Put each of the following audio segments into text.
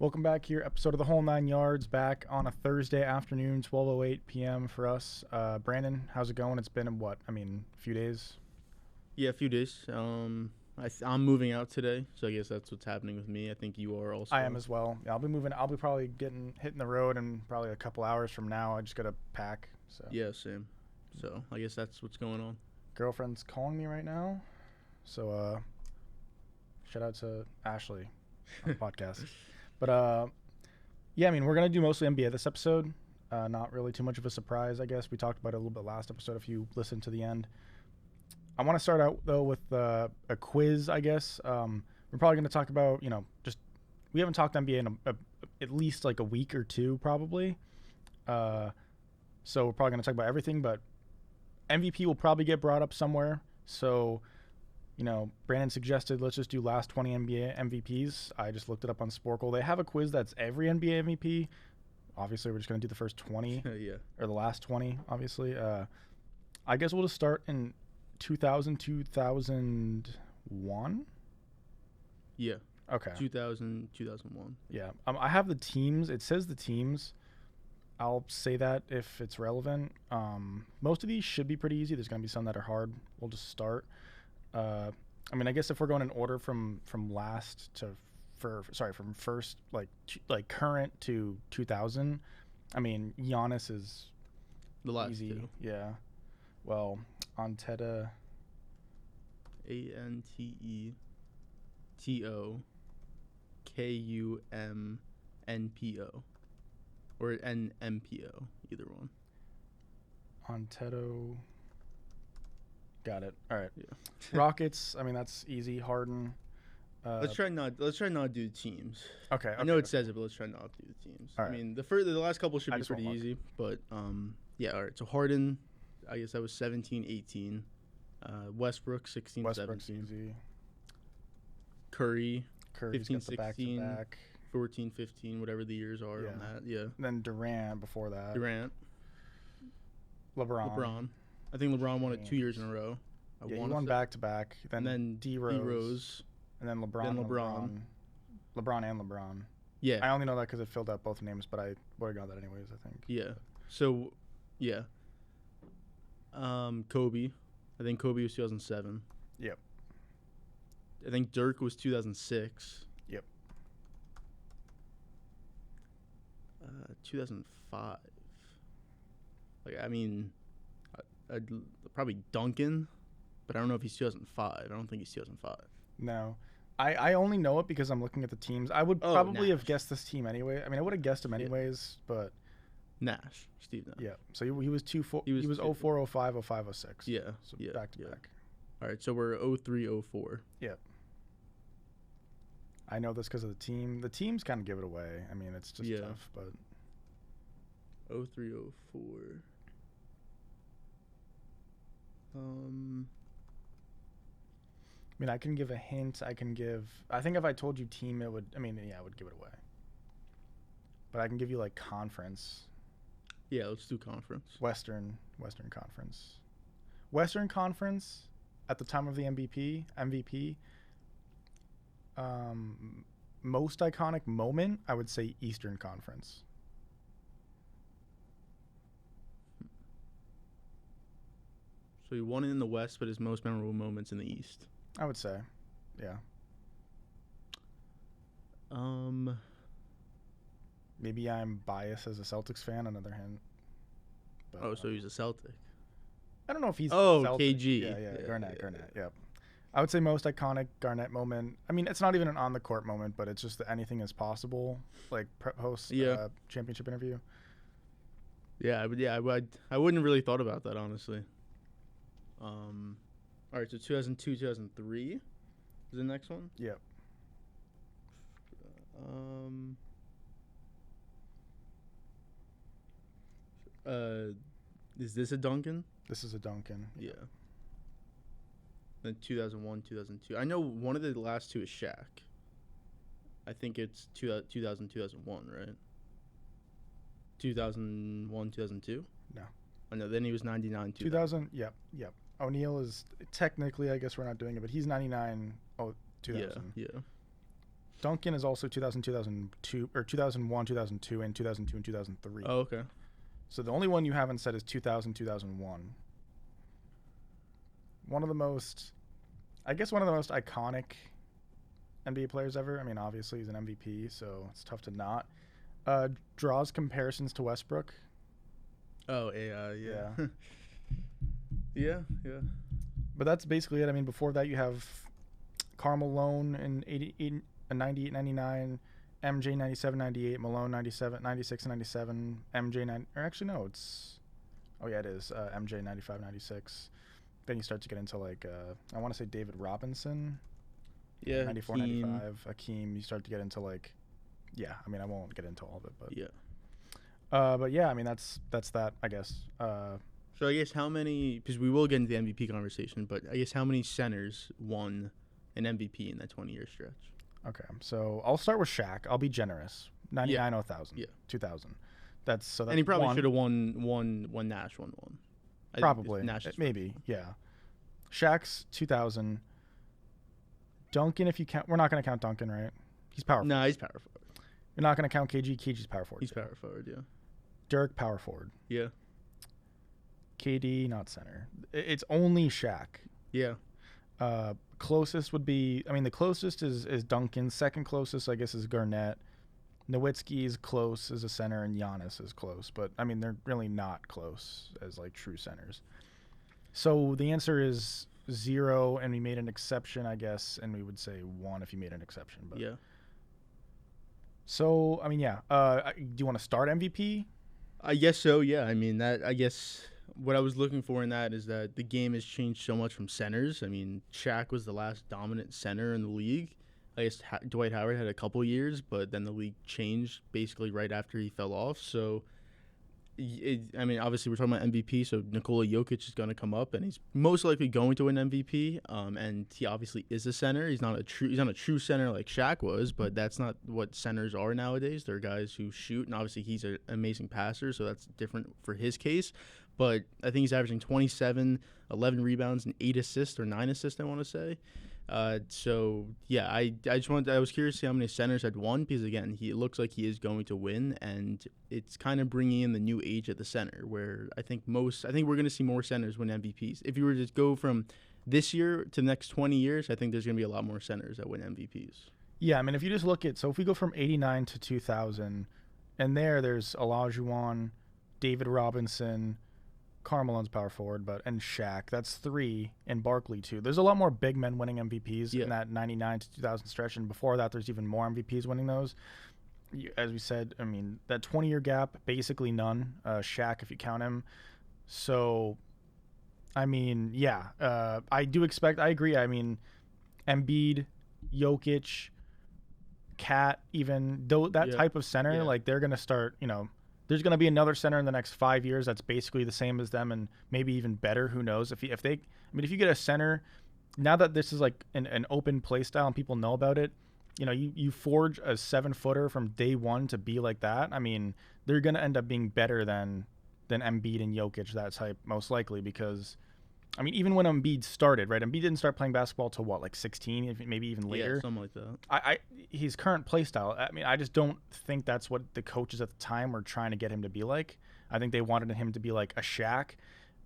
Welcome back here, episode of the Whole Nine Yards, back on a Thursday afternoon, 12:08 p.m. for us. Brandon, how's it going? It's been, a few days? Yeah, a few days. I'm moving out today, so I guess that's what's happening with me. I think you are also. I am as well. Yeah, I'll be moving. I'll be probably hitting the road in probably a couple hours from now. I just got to pack. So Yeah, same. So I guess that's what's going on. girlfriend's calling me right now. So shout out to Ashley on the podcast. But yeah, I mean, we're gonna do mostly NBA this episode. Not really too much of a surprise, I guess. We talked about it a little bit last episode if you listened to the end. I want to start out though with a quiz, I guess. We're probably gonna talk about, just we haven't talked NBA in at least like a week or two, probably. So we're probably gonna talk about everything, but MVP will probably get brought up somewhere. So, Brandon suggested let's just do last 20 NBA MVPs. I just looked it up on Sporkle. They have a quiz that's every NBA MVP. Obviously, we're just going to do the first 20 Yeah. or the last 20, obviously. I guess we'll just start in 2000, 2001. Yeah. Okay. 2000, 2001. Yeah. I have the teams. It says the teams. I'll say that if it's relevant. Most of these should be pretty easy. There's going to be some that are hard. We'll just start. I mean, I guess if we're going in order from last to from first like current to 2000. I mean, Giannis is The last easy. two. Yeah. Well, Antetokounmpo. ANTETOKUMNPO. Or NMPO, either one. Anteto. Got it. All right. Yeah. Rockets. I mean, that's easy. Harden. Let's try not do teams. Okay. I know it says it, but let's try not to do the teams. All I right. mean, the last couple should I be just won't pretty look. easy, but yeah. All right. So Harden, I guess that was 17, 18. Westbrook 16, Westbrook's 17. easy. Curry's 15, 15, got the 16. back-to-back. 14, 15, whatever the years are on that. Yeah. Then Durant before that. Durant, LeBron. I think LeBron won it 2 James. years in a row. Yeah, he won back to back. And then D D Rose. Rose. And then LeBron. Then and LeBron. LeBron and LeBron. Yeah. I only know that because it filled out both names, but I would have got that anyways, I think. Yeah. So, yeah. Kobe. I think Kobe was 2007. Yep. I think Dirk was 2006. Yep. 2005. Like, I mean, I'd probably Duncan, but I don't know if he's 2005. I don't think he's 2005. No. I only know it because I'm looking at the teams. I would probably have guessed this team anyway. I mean, I would have guessed him anyways, but Nash. Steve Nash. yeah. So he was 2-4. He was 04, 05, 05, 06. Yeah. So Yeah. back to yeah. back. All right, so we're 03, 04. I know this because of the team. The teams kind of give it away. I mean, it's just Yeah. tough, but 03, 04. I mean, I can give a hint. I think if I told you team, it would give it away. But I can give you like conference, Yeah, let's do conference. Western Conference. Western Conference at the time of the MVP. Most iconic moment, I would say Eastern Conference. So he won it in the West, but his most memorable moments in the East. I would say, yeah. Maybe I'm biased as a Celtics fan. Another hint. But, So he's a Celtic. I don't know if he's Celtic. KG. Yeah, Garnett. Yeah. Yep. I would say most iconic Garnett moment. I mean, it's not even an on the court moment, but it's just that anything is possible. Like post championship interview. Yeah, I wouldn't really thought about that, honestly. All right, so 2002, 2003 is the next one. Yep. Is this a Duncan? This is a Duncan. Yeah. Then 2001, 2002. I know one of the last two is Shaq. I think it's 2000, 2001, right? 2001, 2002? No. Oh, no, then he was 99, 2000. Yep. O'Neal is technically, I guess we're not doing it, but he's 99. Oh, 2000. Yeah. Duncan is also 2000, 2002, or 2001, 2002, and 2002 and 2003. Oh, okay. So the only one you haven't said is 2000, 2001. One of the most iconic NBA players ever. I mean, obviously he's an MVP, so it's tough to not. Draws comparisons to Westbrook. Oh, AI, yeah. Yeah. But that's basically it. I mean, before that you have Karl Malone in 98, 99, MJ 97, 98, Malone 97, 96, 97, MJ 9, or actually no, it is MJ 95, 96. Then you start to get into like I want to say David Robinson. Yeah. 94, Hakeem. 95, Hakeem. You start to get into like, yeah. I mean, I won't get into all of it, but Yeah. But yeah, I mean that's that, I guess. So I guess how many? Because we will get into the MVP conversation, but I guess how many centers won an MVP in that 20-year stretch? Okay, so I'll start with Shaq. I'll be generous. 99, 0,000, Yeah. 2000. That's And he probably should have won when Nash won one. Probably, Nash maybe, yeah. Shaq's 2000. Duncan, if you count, we're not going to count Duncan, right? He's power forward. No, he's power forward. You're not going to count KG. KG's power forward. He's power forward, yeah. Dirk, power forward. Yeah. KD, not center. It's only Shaq. Yeah. Closest would be, I mean, the closest is Duncan. Second closest, I guess, is Garnett. Nowitzki's close as a center, and Giannis is close. But, I mean, they're really not close as, like, true centers. So the answer is 0, and we made an exception, I guess, and we would say 1 if you made an exception. But. Yeah. So, I mean, yeah. Do you want to start MVP? I guess so, yeah. I mean, I guess what I was looking for in that is that the game has changed so much from centers. I mean, Shaq was the last dominant center in the league. I guess Dwight Howard had a couple years, but then the league changed basically right after he fell off. So, I mean, obviously we're talking about MVP, so Nikola Jokic is going to come up, and he's most likely going to win MVP. And he obviously is a center. He's not a true center like Shaq was, but that's not what centers are nowadays. They're guys who shoot, and obviously he's an amazing passer, so that's different for his case. But I think he's averaging 27, 11 rebounds, and 8 assists or 9 assists, I want to say. So yeah, I was curious to see how many centers had won, because again, it looks like he is going to win, and it's kind of bringing in the new age at the center, where I think we're going to see more centers win MVPs. If you were to go from this year to the next 20 years, I think there's going to be a lot more centers that win MVPs. Yeah, I mean, if you just look at, so if we go from 89 to 2000, and there's Olajuwon, David Robinson, Karl Malone's power forward, and Shaq. That's 3, and Barkley 2. There's a lot more big men winning MVPs in that 99 to 2000 stretch, and before that, there's even more MVPs winning those. As we said, I mean, that 20-year gap, basically none. Shaq, if you count him. So, I mean, yeah, I agree. I mean, Embiid, Jokic, Cat, even though that type of center, like they're gonna start, there's going to be another center in the next 5 years that's basically the same as them and maybe even better. Who knows? If you get a center, now that this is like an open play style and people know about it, you forge a 7-footer from day one to be like that. I mean, they're going to end up being better than Embiid and Jokic, that type, most likely, because, I mean, even when Embiid started, right? Embiid didn't start playing basketball till what, like 16, maybe even later. Yeah, something like that. His current play style, I mean, I just don't think that's what the coaches at the time were trying to get him to be like. I think they wanted him to be like a Shaq,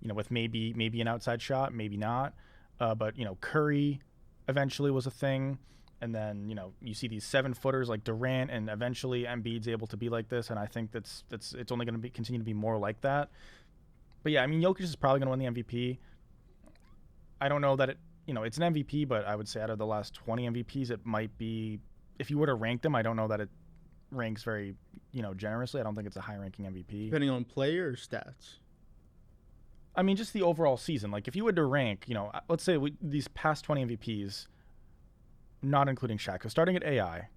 with maybe an outside shot, maybe not. But Curry eventually was a thing. And then, you see these 7-footers like Durant, and eventually Embiid's able to be like this. And I think it's only going to continue to be more like that. But yeah, I mean, Jokic is probably going to win the MVP. I don't know that it's an MVP, but I would say out of the last 20 MVPs, it might be, if you were to rank them, I don't know that it ranks very, generously. I don't think it's a high-ranking MVP. Depending on player or stats? I mean, just the overall season. Like, if you were to rank, let's say these past 20 MVPs, not including Shaq, so starting at AI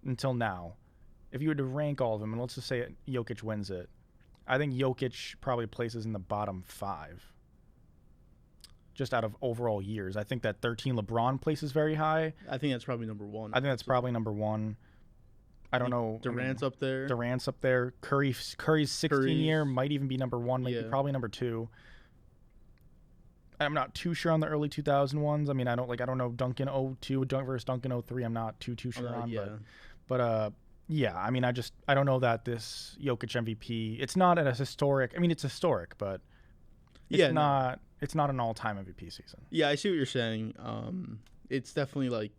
until now, if you were to rank all of them, and let's just say Jokic wins it, I think Jokic probably places in the bottom 5. Just out of overall years. I think that 13 LeBron places very high. I think that's probably number 1. I think that's probably number 1. I don't know. Durant's up there. Durant's up there. Curry's 16 year might even be number 1, maybe probably number 2. I'm not too sure on the early 2000 ones. I mean, I don't know Duncan 02 versus Duncan 03. I'm not too sure on, yeah. but yeah, I mean, I don't know that this Jokic MVP, it's not a historic. I mean, it's historic, but it's not an all-time MVP season. Yeah, I see what you're saying. It's definitely like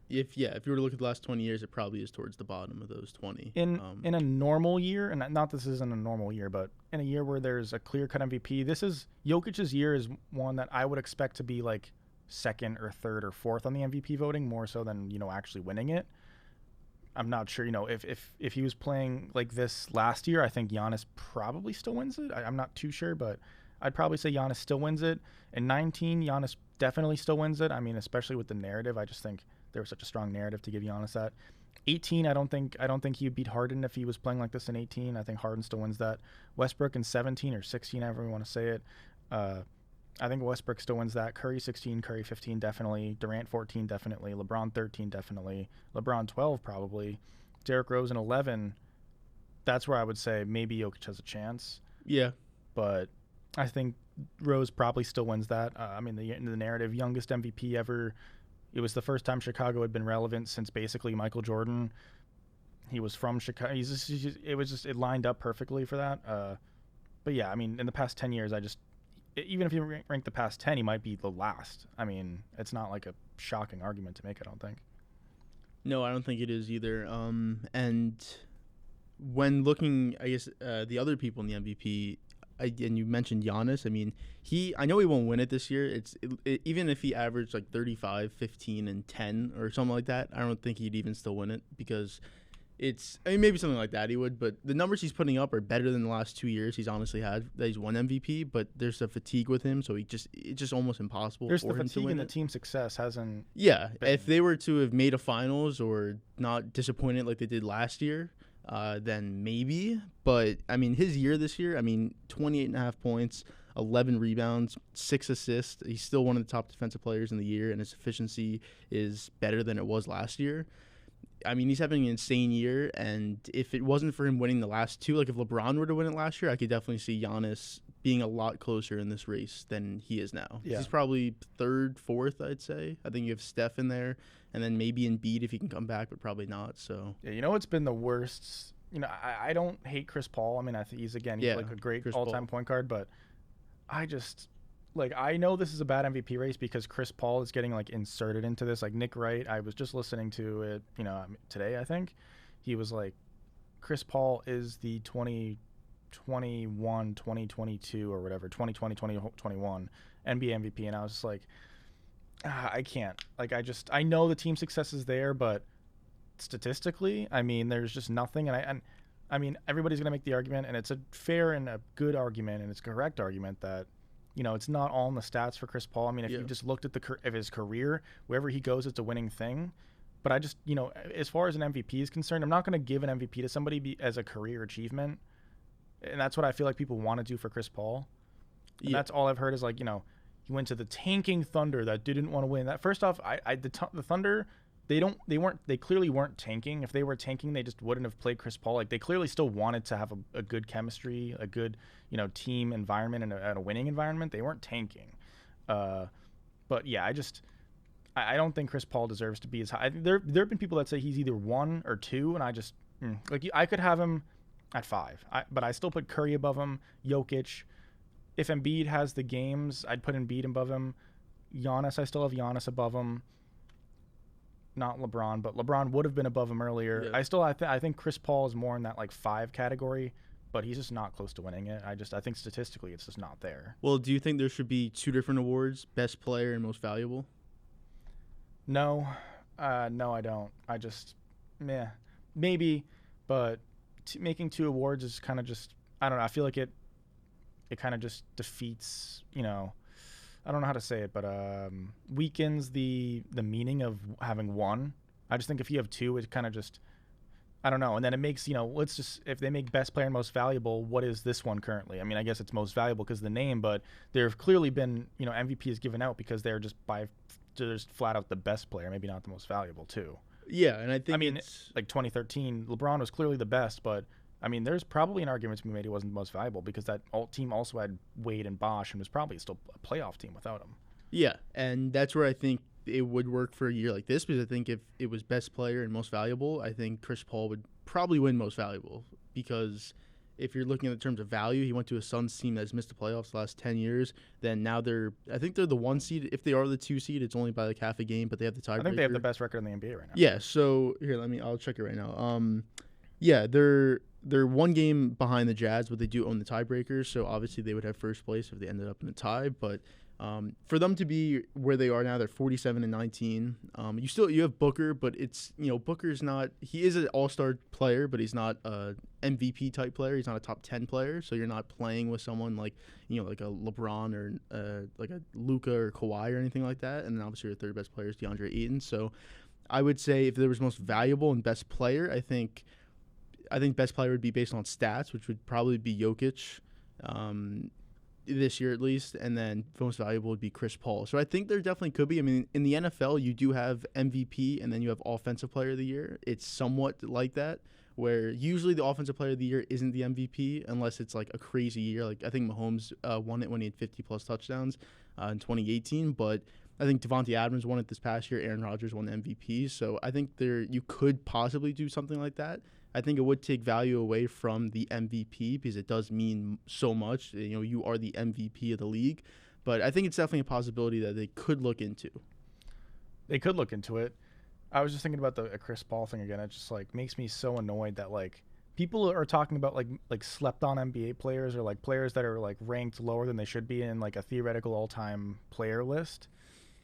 if you were to look at the last 20 years, it probably is towards the bottom of those 20. In a normal year, and not this isn't a normal year, but in a year where there's a clear-cut MVP, this is Jokic's year is one that I would expect to be like second or third or fourth on the MVP voting, more so than actually winning it. I'm not sure, if he was playing like this last year, I think Giannis probably still wins it. I'm not too sure, but I'd probably say Giannis still wins it. In 19, Giannis definitely still wins it. I mean, especially with the narrative, I just think there was such a strong narrative to give Giannis that. 18, I don't think he would beat Harden if he was playing like this in 18. I think Harden still wins that. Westbrook in 17 or 16, however you want to say it. I think Westbrook still wins that. Curry 16, Curry 15 definitely. Durant 14 definitely. LeBron 13 definitely. LeBron 12 probably. Derrick Rose in 11. That's where I would say maybe Jokic has a chance. Yeah. But I think Rose probably still wins that. I mean, the narrative, youngest MVP ever. It was the first time Chicago had been relevant since basically Michael Jordan. He was from Chicago. It lined up perfectly for that. But yeah, I mean, in the past 10 years, even if you rank the past 10, he might be the last. I mean, it's not like a shocking argument to make, I don't think. No, I don't think it is either. And when looking, I guess, the other people in the MVP, and you mentioned Giannis. I mean, I know he won't win it this year. Even if he averaged like 35, 15, and 10 or something like that, I don't think he'd even still win it because maybe something like that he would, but the numbers he's putting up are better than the last 2 years he's honestly had that he's won MVP, but there's a fatigue with him, so it's just almost impossible for him to win. There's the fatigue and the team success hasn't. Yeah, if they were to have made a finals or not disappointed like they did last year, then maybe. But I mean, his year this year, 28.5 points, 11 rebounds, 6 assists. He's still one of the top defensive players in the year, and his efficiency is better than it was last year. I mean, he's having an insane year, and if it wasn't for him winning the last two, like if LeBron were to win it last year, I could definitely see Giannis being a lot closer in this race than he is now. Yeah. He's probably third, fourth, I'd say. I think you have Steph in there, and then maybe Embiid if he can come back, but probably not. So yeah, it's been the worst. I don't hate Chris Paul. I mean, I think he's like a great all-time point guard, but I just I know this is a bad MVP race because Chris Paul is getting inserted into this. Like Nick Wright, I was just listening to it, today. I think he was like, Chris Paul is the 2021, 2022 or whatever, 2020, 2021 NBA MVP, and I was just like, I can't. I know the team success is there, but statistically, there's just nothing. And everybody's gonna make the argument, and it's a fair and a good argument, and it's a correct argument that. It's not all in the stats for Chris Paul. If you just looked at of his career, wherever he goes, it's a winning thing. But I just, as far as an MVP is concerned, I'm not going to give an MVP to somebody as a career achievement. And that's what I feel like people want to do for Chris Paul. And that's all I've heard is he went to the tanking Thunder that didn't want to win. That first off, the Thunder, they clearly weren't tanking. If they were tanking, they just wouldn't have played Chris Paul. They clearly still wanted to have a good chemistry, a good team environment and a winning environment. They weren't tanking. But yeah, I don't think Chris Paul deserves to be as high. There have been people that say he's either 1 or 2, and I just I could have him at 5. But I still put Curry above him, Jokic. If Embiid has the games, I'd put Embiid above him. Giannis, I still have Giannis above him. Not LeBron, but LeBron would have been above him earlier. Yeah. I think Chris Paul is more in that 5 category, but he's just not close to winning it. I think statistically it's just not there. Well, do you think there should be 2 different awards, best player and most valuable? No, no, I don't. Maybe, but making 2 awards is kind of just, I don't know. I feel like it kind of just defeats, I don't know how to say it, but weakens the meaning of having 1. I just think if you have 2, it kind of just, I don't know. And then it makes, if they make best player and most valuable, what is this one currently? I guess it's most valuable because of the name, but there have clearly been, MVP is given out because they're just flat out the best player, maybe not the most valuable too. Yeah, and I think 2013, LeBron was clearly the best, but I mean, there's probably an argument to be made he wasn't the most valuable because that team also had Wade and Bosch and was probably still a playoff team without him. Yeah, and that's where I think it would work for a year like this, because I think if it was best player and most valuable, I think Chris Paul would probably win most valuable, because if you're looking at the terms of value, he went to a Suns team that's missed the playoffs the last 10 years. Then now I think they're the 1 seed. If they are the 2 seed, it's only by like half a game, but they have the tiebreaker. I think they have the best record in the NBA right now. Yeah, so here, I'll check it right now. Yeah, they're 1 game behind the Jazz, but they do own the tiebreakers, so obviously they would have first place if they ended up in the tie. But for them to be where they are now, they're 47-19. You have Booker, but it's, Booker's not. He is an all-star player, but he's not a MVP type player. He's not a top 10 player, so you're not playing with someone like like a LeBron or like a Luka or Kawhi or anything like that. And then obviously your third best player is DeAndre Ayton. So I would say if there was most valuable and best player, I think best player would be based on stats, which would probably be Jokic. This year at least, and then most valuable would be Chris Paul. So I think there definitely could be. I mean, in the NFL, you do have MVP, and then you have Offensive Player of the Year. It's somewhat like that, where usually the Offensive Player of the Year isn't the MVP unless it's like a crazy year. Like I think Mahomes won it when he had 50-plus touchdowns in 2018, but I think Devontae Adams won it this past year. Aaron Rodgers won the MVP. So I think you could possibly do something like that. I think it would take value away from the MVP because it does mean so much. You are the MVP of the league. But I think it's definitely a possibility that they could look into. They could look into it. I was just thinking about the Chris Paul thing again. It just like makes me so annoyed that like people are talking about like slept on NBA players or like players that are like ranked lower than they should be in like a theoretical all-time player list.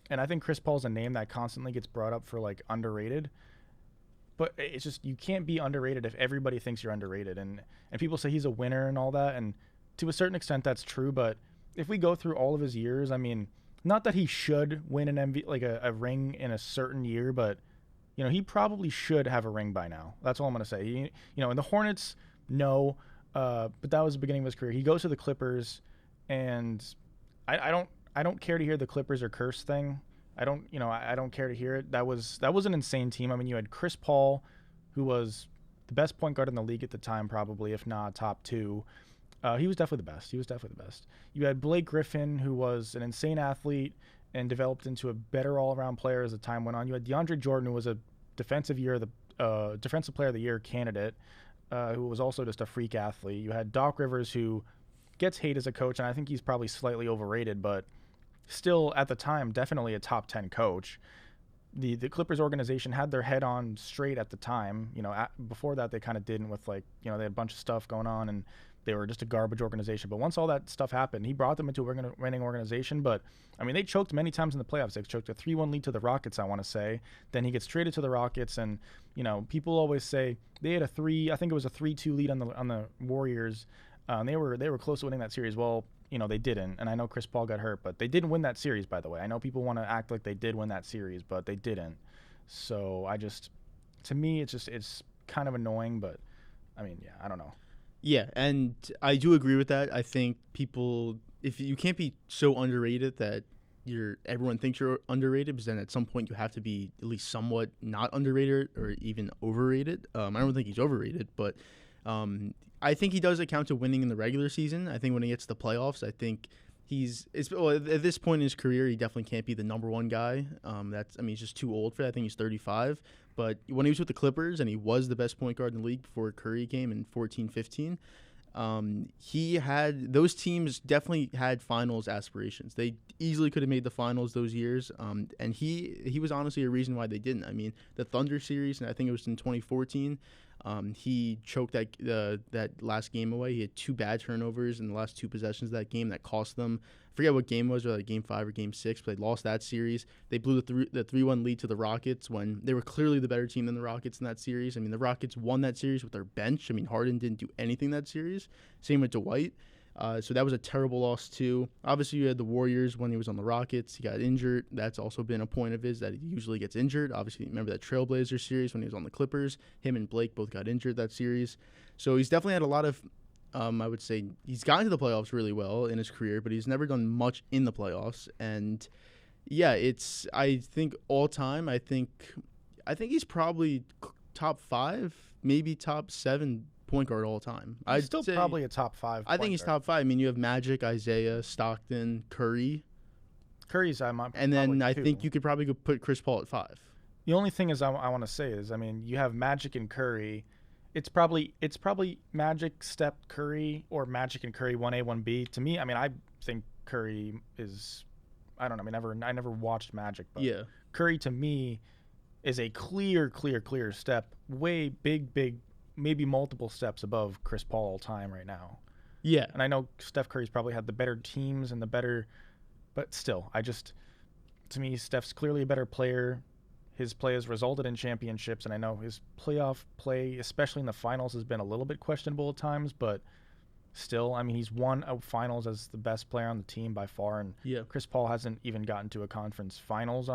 And I think Chris Paul's a name that constantly gets brought up for like underrated. But it's just you can't be underrated if everybody thinks you're underrated. And people say he's a winner and all that. And to a certain extent, that's true. But if we go through all of his years, I mean, not that he should win an MVP, like a ring in a certain year, but, he probably should have a ring by now. That's all I'm going to say. And the Hornets, no. But that was the beginning of his career. He goes to the Clippers, and I don't care to hear the Clippers are cursed thing. I don't care to hear it. That was an insane team. I mean, you had Chris Paul, who was the best point guard in the league at the time, probably, if not top 2. He was definitely the best. You had Blake Griffin, who was an insane athlete and developed into a better all-around player as the time went on. You had DeAndre Jordan, who was a defensive player of the year candidate, who was also just a freak athlete. You had Doc Rivers, who gets hate as a coach, and I think he's probably slightly overrated, but still at the time definitely a top 10 coach. The Clippers organization had their head on straight at the time. Before that they kind of didn't, with they had a bunch of stuff going on and they were just a garbage organization. But once all that stuff happened, he brought them into a winning organization. But I mean, they choked many times in the playoffs. They choked a 3-1 lead to the Rockets, I want to say. Then he gets traded to the Rockets, and people always say they had a 3-2 lead on the Warriors. They were close to winning that series. Well, they didn't, and I know Chris Paul got hurt, but they didn't win that series, by the way. I know people want to act like they did win that series, but they didn't. So to me, it's kind of annoying, but I mean, yeah, I don't know. Yeah, and I do agree with that. I think if you can't be so underrated that everyone thinks you're underrated, because then at some point you have to be at least somewhat not underrated or even overrated. I don't think he's overrated, but I think he does account to winning in the regular season. I think when he gets to the playoffs, I think at this point in his career, he definitely can't be the number 1 guy. He's just too old for that. I think he's 35. But when he was with the Clippers and he was the best point guard in the league before Curry came in 14-15, those teams definitely had finals aspirations. They easily could have made the finals those years, and he was honestly a reason why they didn't. I mean, the Thunder series, and I think it was in 2014. He choked that last game away. He had 2 bad turnovers in the last 2 possessions of that game that cost them. I forget what game it was, whether Game 5 or Game 6, but they lost that series. They blew the 3-1 lead to the Rockets when they were clearly the better team than the Rockets in that series. I mean, the Rockets won that series with their bench. I mean, Harden didn't do anything that series. Same with Dwight. So that was a terrible loss too. Obviously, you had the Warriors when he was on the Rockets. He got injured. That's also been a point of his, that he usually gets injured. Obviously, remember that Trailblazer series when he was on the Clippers. Him and Blake both got injured that series. So he's definitely had a lot of, I would say, he's gotten to the playoffs really well in his career, but he's never done much in the playoffs. And yeah, I think all time, I think he's probably top 5, maybe top 7 point guard all time. He's still probably a top 5. I think he's top 5. I mean, you have Magic, Isaiah, Stockton, Curry. Curry's and then I think you could probably go put Chris Paul at 5. The only thing is I want to say is, I mean, you have Magic and Curry. It's probably Magic, Steph, Curry, or Magic and Curry 1A, 1B. To me, I mean, I think Curry is, I don't know. I mean, I never watched Magic, but yeah. Curry to me is a clear step, way big, maybe multiple steps above Chris Paul all time right now. Yeah. And I know Steph Curry's probably had the better teams and the better, but still, to me, Steph's clearly a better player. His play has resulted in championships, and I know his playoff play, especially in the finals, has been a little bit questionable at times, but still, I mean, he's won a finals as the best player on the team by far, and Chris Paul hasn't even gotten to a conference finals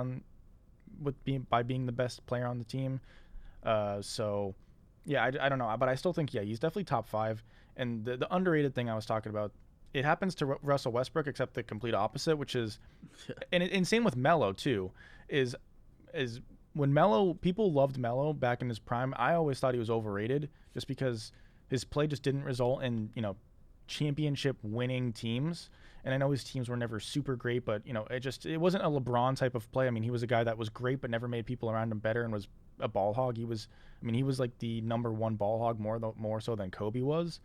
by being the best player on the team. So, yeah, I don't know, but I still think, he's definitely top 5. And the underrated thing I was talking about, it happens to Russell Westbrook, except the complete opposite, which is, and same with Melo too, is when people loved Melo back in his prime, I always thought he was overrated just because his play just didn't result in, championship winning teams. And I know his teams were never super great, but it wasn't a LeBron type of play. I mean, he was a guy that was great but never made people around him better and was a ball hog. He was like the number 1 ball hog more so than Kobe was.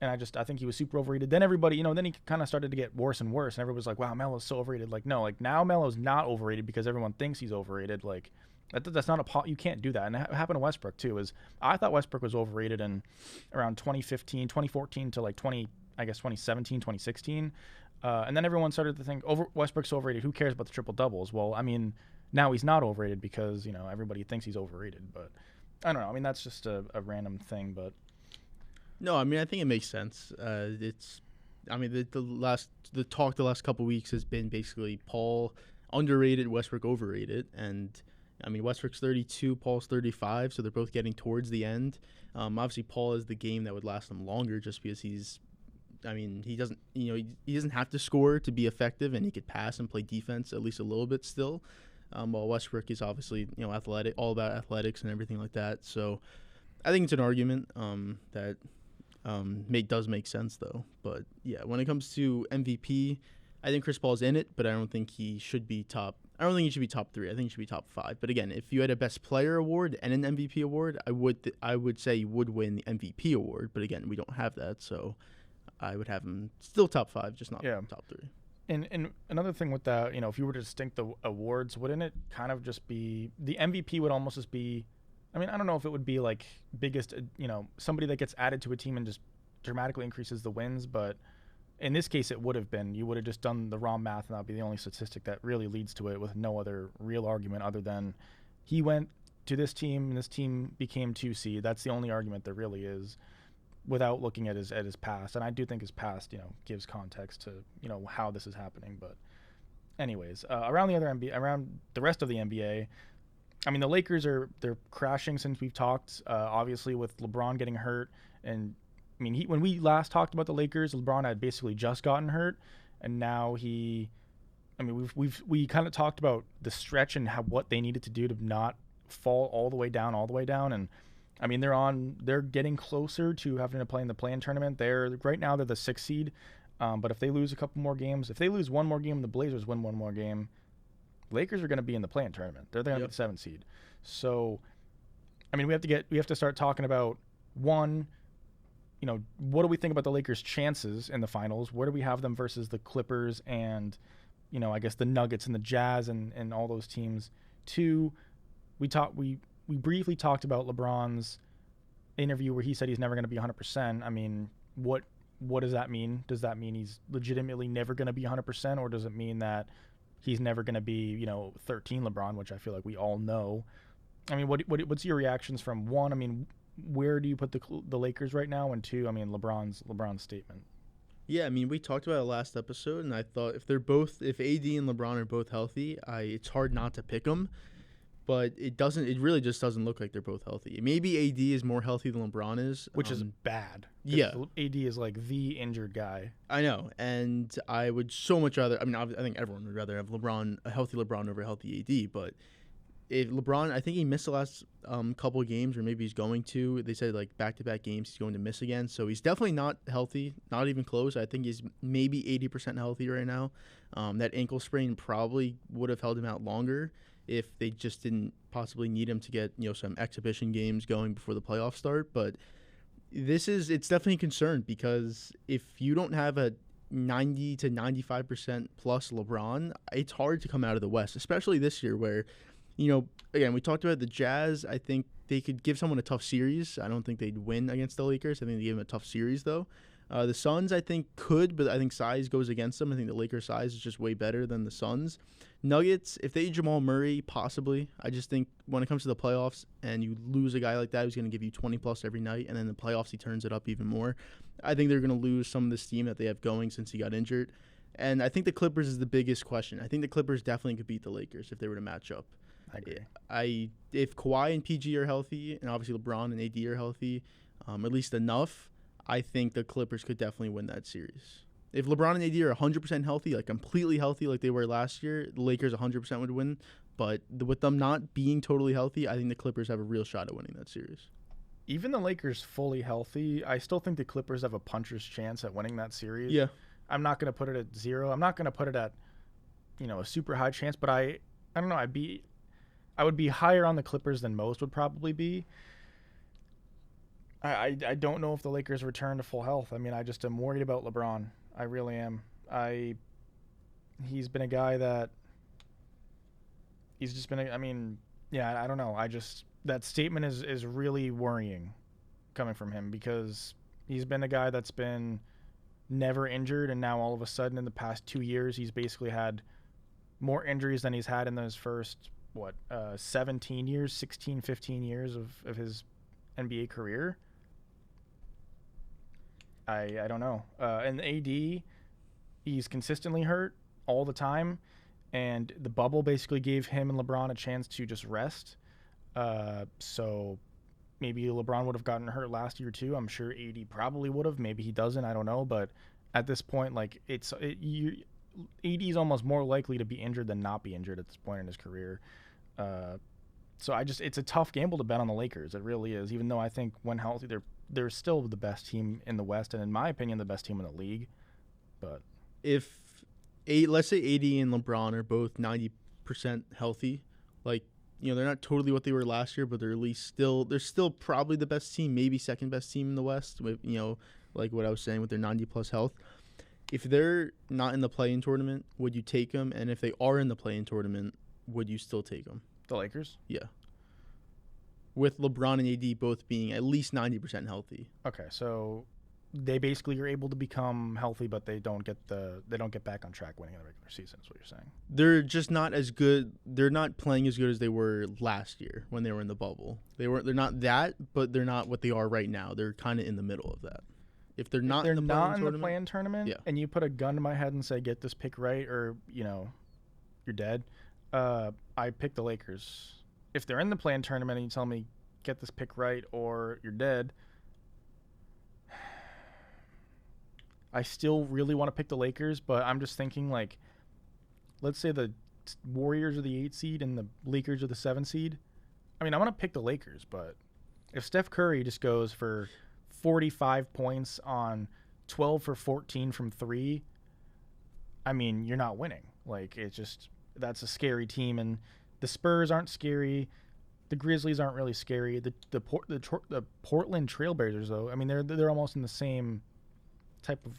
And I think he was super overrated. Then everybody, then he kind of started to get worse and worse. And everybody was like, wow, Melo's so overrated. Like, no, like now Melo's not overrated because everyone thinks he's overrated. Like, that's not you can't do that. And it happened to Westbrook too. I thought Westbrook was overrated in around 2014 to like 2017, 2016. And then everyone started to think, Westbrook's overrated. Who cares about the triple doubles? Well, I mean, now he's not overrated because, everybody thinks he's overrated. But I don't know. I mean, that's just a random thing, but. No, I mean, I think it makes sense. The talk the last couple weeks has been basically Paul underrated, Westbrook overrated, and I mean Westbrook's 32, Paul's 35, so they're both getting towards the end. Obviously, Paul is the game that would last him longer, just because he doesn't have to score to be effective, and he could pass and play defense at least a little bit still. While Westbrook is obviously athletic, all about athletics and everything like that. So I think it's an argument that. Does make sense though, but yeah, when it comes to MVP, I think Chris Paul's in it, but I don't think he should be top. I don't think he should be top 3. I think he should be top 5. But again, if you had a Best Player award and an MVP award, I would say he would win the MVP award. But again, we don't have that, so I would have him still top 5, just not top 3. And another thing with that, if you were to distinct the awards, wouldn't it kind of just be the MVP would almost just be. I mean, I don't know if it would be like biggest, somebody that gets added to a team and just dramatically increases the wins, but in this case, it would have been. You would have just done the raw math, and that would be the only statistic that really leads to it with no other real argument other than he went to this team and this team became 2 seed. That's the only argument there really is without looking at his past. And I do think his past, gives context to, how this is happening. But anyways, around the rest of the NBA, I mean, the Lakers they're crashing since we've talked, obviously with LeBron getting hurt. And I mean, when we last talked about the Lakers, LeBron had basically just gotten hurt, and now we kind of talked about the stretch and what they needed to do to not fall all the way down. And I mean, they're getting closer to having to play in the play-in tournament. Right now they're the 6th seed, but if they lose a couple more games, if they lose one more game, the Blazers win one more game, Lakers are going to be in the play-in tournament. They're going to be the 7th seed. So, I mean, we have to start talking about one. What do we think about the Lakers' chances in the finals? Where do we have them versus the Clippers and, I guess the Nuggets and the Jazz and all those teams? 2, we briefly talked about LeBron's interview where he said he's never going to be 100%. I mean, what does that mean? Does that mean he's legitimately never going to be 100%, or does it mean that he's never going to be, 13 LeBron, which I feel like we all know? I mean, what's your reactions from 1? I mean, where do you put the Lakers right now? And 2, I mean, LeBron's statement. Yeah, I mean, we talked about it last episode, and I thought if AD and LeBron are both healthy, it's hard not to pick them. But it really just doesn't look like they're both healthy. Maybe AD is more healthy than LeBron is. Which is bad. Yeah. AD is like the injured guy. I know. And I would so much rather, I mean, I think everyone would rather have a healthy LeBron over a healthy AD, but if LeBron, I think he missed the last couple of games, or maybe he's going to. They said like back-to-back games he's going to miss again. So he's definitely not healthy, not even close. I think he's maybe 80% healthy right now. That ankle sprain probably would have held him out longer if they just didn't possibly need him to get some exhibition games going before the playoffs start. But it's definitely a concern, because if you don't have a 90 to 95% plus LeBron, it's hard to come out of the West, especially this year where, again, we talked about the Jazz. I think they could give someone a tough series. I don't think they'd win against the Lakers. I think they give them a tough series, though. The Suns, I think, could, but I think size goes against them. I think the Lakers' size is just way better than the Suns. Nuggets, if they eat Jamal Murray, possibly. I just think when it comes to the playoffs and you lose a guy like that who's going to give you 20-plus every night, and then in the playoffs he turns it up even more, I think they're going to lose some of the steam that they have going since he got injured. And I think the Clippers is the biggest question. I think the Clippers definitely could beat the Lakers if they were to match up. I agree. If Kawhi and PG are healthy, and obviously LeBron and AD are healthy, at least enough, I think the Clippers could definitely win that series. If LeBron and AD are 100% healthy, like completely healthy like they were last year, the Lakers 100% would win. But with them not being totally healthy, I think the Clippers have a real shot at winning that series. Even the Lakers fully healthy, I still think the Clippers have a puncher's chance at winning that series. Yeah. I'm not going to put it at 0. I'm not going to put it at, a super high chance, but I don't know, I would be higher on the Clippers than most would probably be. I don't know if the Lakers return to full health. I mean, I just am worried about LeBron. I really am. He's been a guy that he's just been I don't know. That statement is really worrying coming from him, because he's been a guy that's been never injured, and now all of a sudden in the past 2 years he's basically had more injuries than he's had in those first 17 years, 16, 15 years of his NBA career. I don't know. And AD, he's consistently hurt all the time, and the bubble basically gave him and LeBron a chance to just rest. So maybe LeBron would have gotten hurt last year too. I'm sure AD probably would have. Maybe he doesn't. I don't know. But at this point, AD is almost more likely to be injured than not be injured at this point in his career. So it's a tough gamble to bet on the Lakers. It really is. Even though I think when healthy, they're still the best team in the West, and in my opinion, the best team in the league. But let's say AD and LeBron are both 90% healthy, they're not totally what they were last year, but they're at least they're still probably the best team, maybe second best team in the West, with, like what I was saying with their 90-plus health. If they're not in the play-in tournament, would you take them? And if they are in the play-in tournament, would you still take them? The Lakers? Yeah. With LeBron and AD both being at least 90% healthy. Okay, so they basically are able to become healthy, but they don't get back on track winning in the regular season, is what you're saying. They're just not as good. They're not playing as good as they were last year when they were in the bubble. They're not that, but they're not what they are right now. They're kind of in the middle of that. If they're not in the play-in tournament, yeah, and you put a gun to my head and say, get this pick right, or you're dead, I pick the Lakers. If they're in the play-in tournament and you tell me, get this pick right or you're dead, I still really want to pick the Lakers, but I'm just thinking, let's say the Warriors are the 8 seed and the Lakers are the 7 seed. I mean, I want to pick the Lakers, but if Steph Curry just goes for 45 points on 12 for 14 from 3, I mean, you're not winning. That's a scary team, and the Spurs aren't scary. The Grizzlies aren't really scary. The Portland Trailblazers, though, I mean, they're almost in the same type of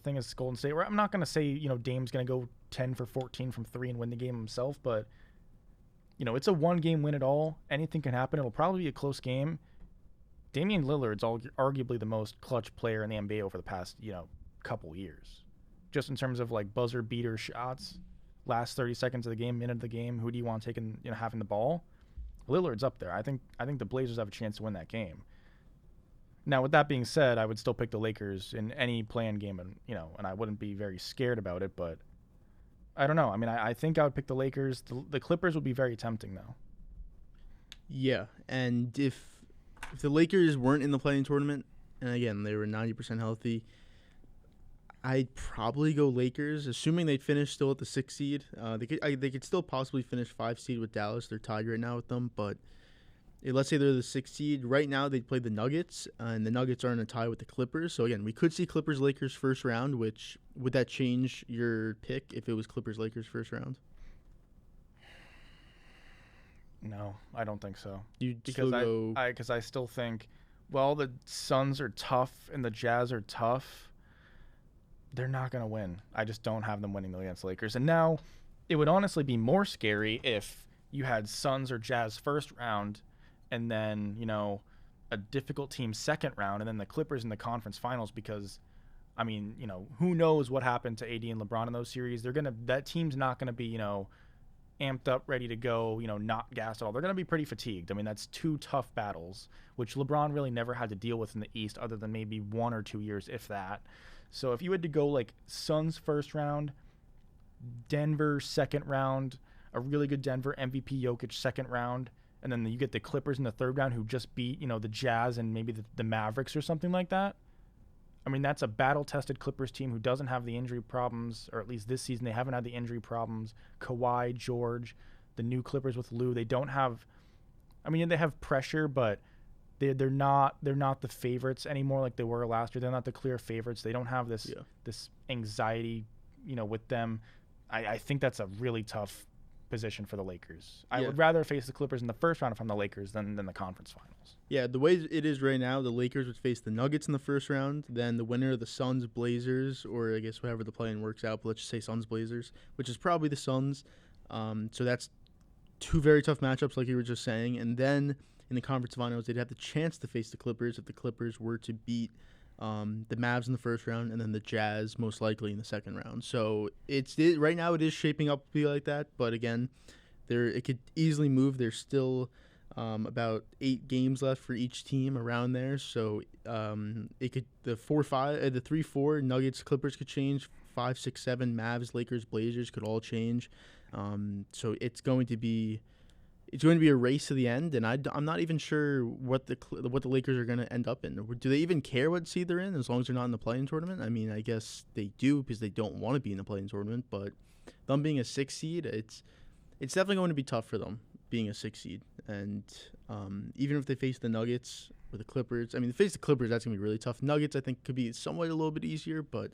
thing as Golden State. Where I'm not going to say Dame's going to go 10 for 14 from 3 and win the game himself, but it's a 1-game win at all. Anything can happen. It'll probably be a close game. Damian Lillard's arguably the most clutch player in the NBA over the past couple years, just in terms of buzzer beater shots, last 30 seconds of the game, minute of the game. Who do you want taking having the ball? Lillard's up there. I think the Blazers have a chance to win that game. Now, with that being said, I would still pick the Lakers in any play-in game, and I wouldn't be very scared about it. But I don't know. I mean, I think I would pick the Lakers. The Clippers would be very tempting, though. Yeah, and if the Lakers weren't in the play-in tournament, and again they were 90% healthy, I'd probably go Lakers, assuming they'd finish still at the 6th seed. They could still possibly finish 5 seed with Dallas. They're tied right now with them, but let's say they're the 6th seed. Right now, they'd play the Nuggets, and the Nuggets are in a tie with the Clippers. So, again, we could see Clippers-Lakers first round, which would that change your pick if it was Clippers-Lakers first round? No, I don't think so. Because I still think, well, the Suns are tough and the Jazz are tough. They're not going to win. I just don't have them winning against the Lakers. And now it would honestly be more scary if you had Suns or Jazz first round and then, a difficult team second round and then the Clippers in the conference finals because, I mean, who knows what happened to AD and LeBron in those series. That team's not going to be, amped up, ready to go, not gassed at all. They're going to be pretty fatigued. I mean, that's 2 tough battles, which LeBron really never had to deal with in the East other than maybe 1 or 2 years, if that. So if you had to go like Suns first round, Denver second round, a really good Denver MVP Jokic second round, and then you get the Clippers in the third round who just beat, the Jazz and maybe the Mavericks or something like that. I mean, that's a battle-tested Clippers team who doesn't have the injury problems, or at least this season they haven't had the injury problems. Kawhi, George, the new Clippers with Lou, they don't have. I mean, they have pressure, but they're not the favorites anymore like they were last year. They're not the clear favorites. They don't have this anxiety, with them. I think that's a really tough position for the Lakers. I would rather face the Clippers in the first round if I'm the Lakers than the conference finals. Yeah, the way it is right now, the Lakers would face the Nuggets in the first round, then the winner of the Suns Blazers, or I guess however the play-in works out, but let's just say Suns Blazers, which is probably the Suns. So that's 2 very tough matchups, like you were just saying. And then in the conference finals, they'd have the chance to face the Clippers if the Clippers were to beat the Mavs in the first round, and then the Jazz most likely in the second round. So right now it is shaping up to be like that, but again, it could easily move. There's still about 8 games left for each team around there, so it could the 3-4 Nuggets Clippers could change. 5, 6, 7 Mavs Lakers Blazers could all change. So it's going to be a race to the end, and I'm not even sure what the Lakers are going to end up in. Do they even care what seed they're in as long as they're not in the play-in tournament? I mean, I guess they do because they don't want to be in the play-in tournament, but them being a 6 seed, it's definitely going to be tough for them being a 6 seed. And even if they face the Nuggets or the Clippers, I mean, if they face the Clippers, that's going to be really tough. Nuggets, I think, could be somewhat a little bit easier, but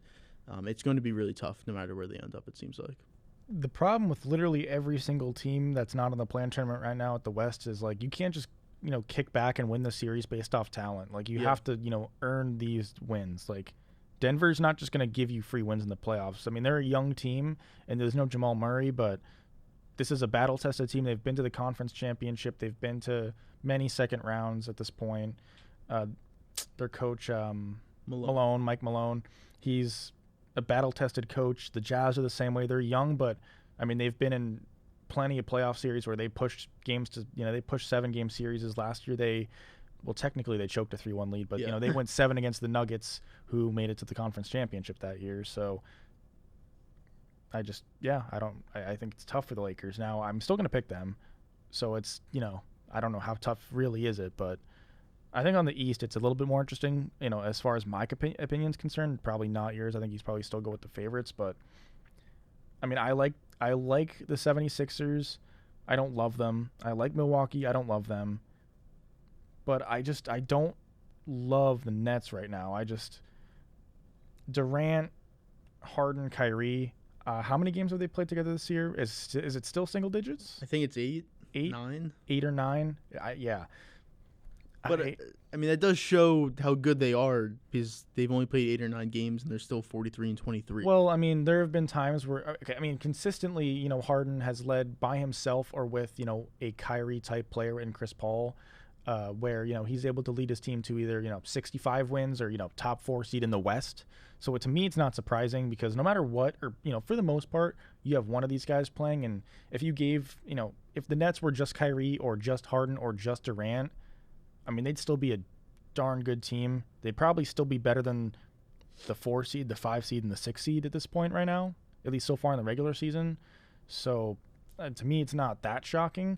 it's going to be really tough no matter where they end up, it seems like. The problem with literally every single team that's not in the play-in tournament right now at the West is, like, you can't just, kick back and win the series based off talent. Like, you have to, earn these wins. Like, Denver's not just going to give you free wins in the playoffs. I mean, they're a young team, and there's no Jamal Murray, but this is a battle-tested team. They've been to the conference championship. They've been to many second rounds at this point. Their coach, Mike Malone, he's a battle-tested coach. The Jazz are the same way. They're young, but, I mean, they've been in plenty of playoff series where they pushed games to, they pushed 7-game series last year. Technically they choked a 3-1 lead, but, they went 7 against the Nuggets, who made it to the conference championship that year. So I think it's tough for the Lakers. Now, I'm still going to pick them. So it's, I don't know how tough really is it, but I think on the East it's a little bit more interesting, as far as my opinion's concerned. Probably not yours. I think you probably still go with the favorites, but I mean, I like the 76ers. I don't love them. I like Milwaukee. I don't love them. But I don't love the Nets right now. Durant, Harden, Kyrie, how many games have they played together this year? Is it still single digits? I think it's 8, 9. 8 or 9. Yeah. But I mean, that does show how good they are because they've only played 8 or 9 games and they're still 43-23. Well, I mean, there have been times where, consistently, Harden has led by himself or with, a Kyrie type player in Chris Paul, where, he's able to lead his team to either, 65 wins or, top 4 seed in the West. So to me, it's not surprising because no matter what, or, for the most part, you have one of these guys playing. And if you gave, if the Nets were just Kyrie or just Harden or just Durant, I mean, they'd still be a darn good team. They'd probably still be better than the 4 seed, the 5 seed, and the 6 seed at this point right now, at least so far in the regular season. So to me, it's not that shocking.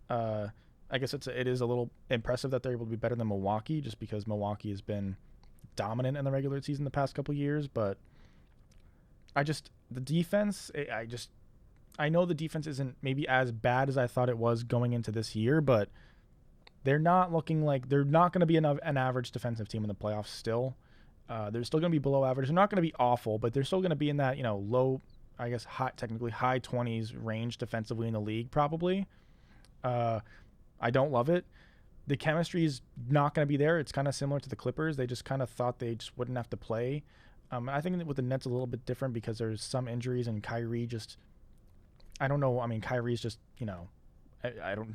I guess it is a little impressive that they're able to be better than Milwaukee just because Milwaukee has been dominant in the regular season the past couple of years. But the defense. I know the defense isn't maybe as bad as I thought it was going into this year, but they're not looking like they're not going to be an average defensive team in the playoffs still. They're still going to be below average. They're not going to be awful, but they're still going to be in that, low, I guess, technically high 20s range defensively in the league probably. I don't love it. The chemistry is not going to be there. It's kind of similar to the Clippers. They just kind of thought they just wouldn't have to play. I think with the Nets a little bit different because there's some injuries and Kyrie just, I don't know. I mean, Kyrie's just,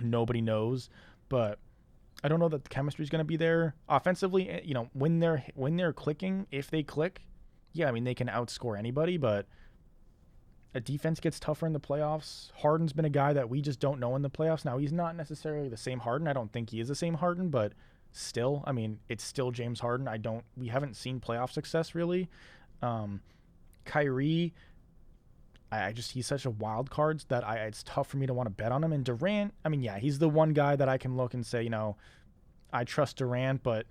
nobody knows, but I don't know that the chemistry is going to be there offensively. When they're clicking, if they click, yeah, I mean, they can outscore anybody, but a defense gets tougher in the playoffs. Harden's been a guy that we just don't know in the playoffs. Now, he's not necessarily the same Harden. I don't think he is the same Harden, but still, I mean, it's still James Harden. We haven't seen playoff success really. Kyrie, he's such a wild card that it's tough for me to want to bet on him. And Durant, I mean, yeah, he's the one guy that I can look and say, I trust Durant, but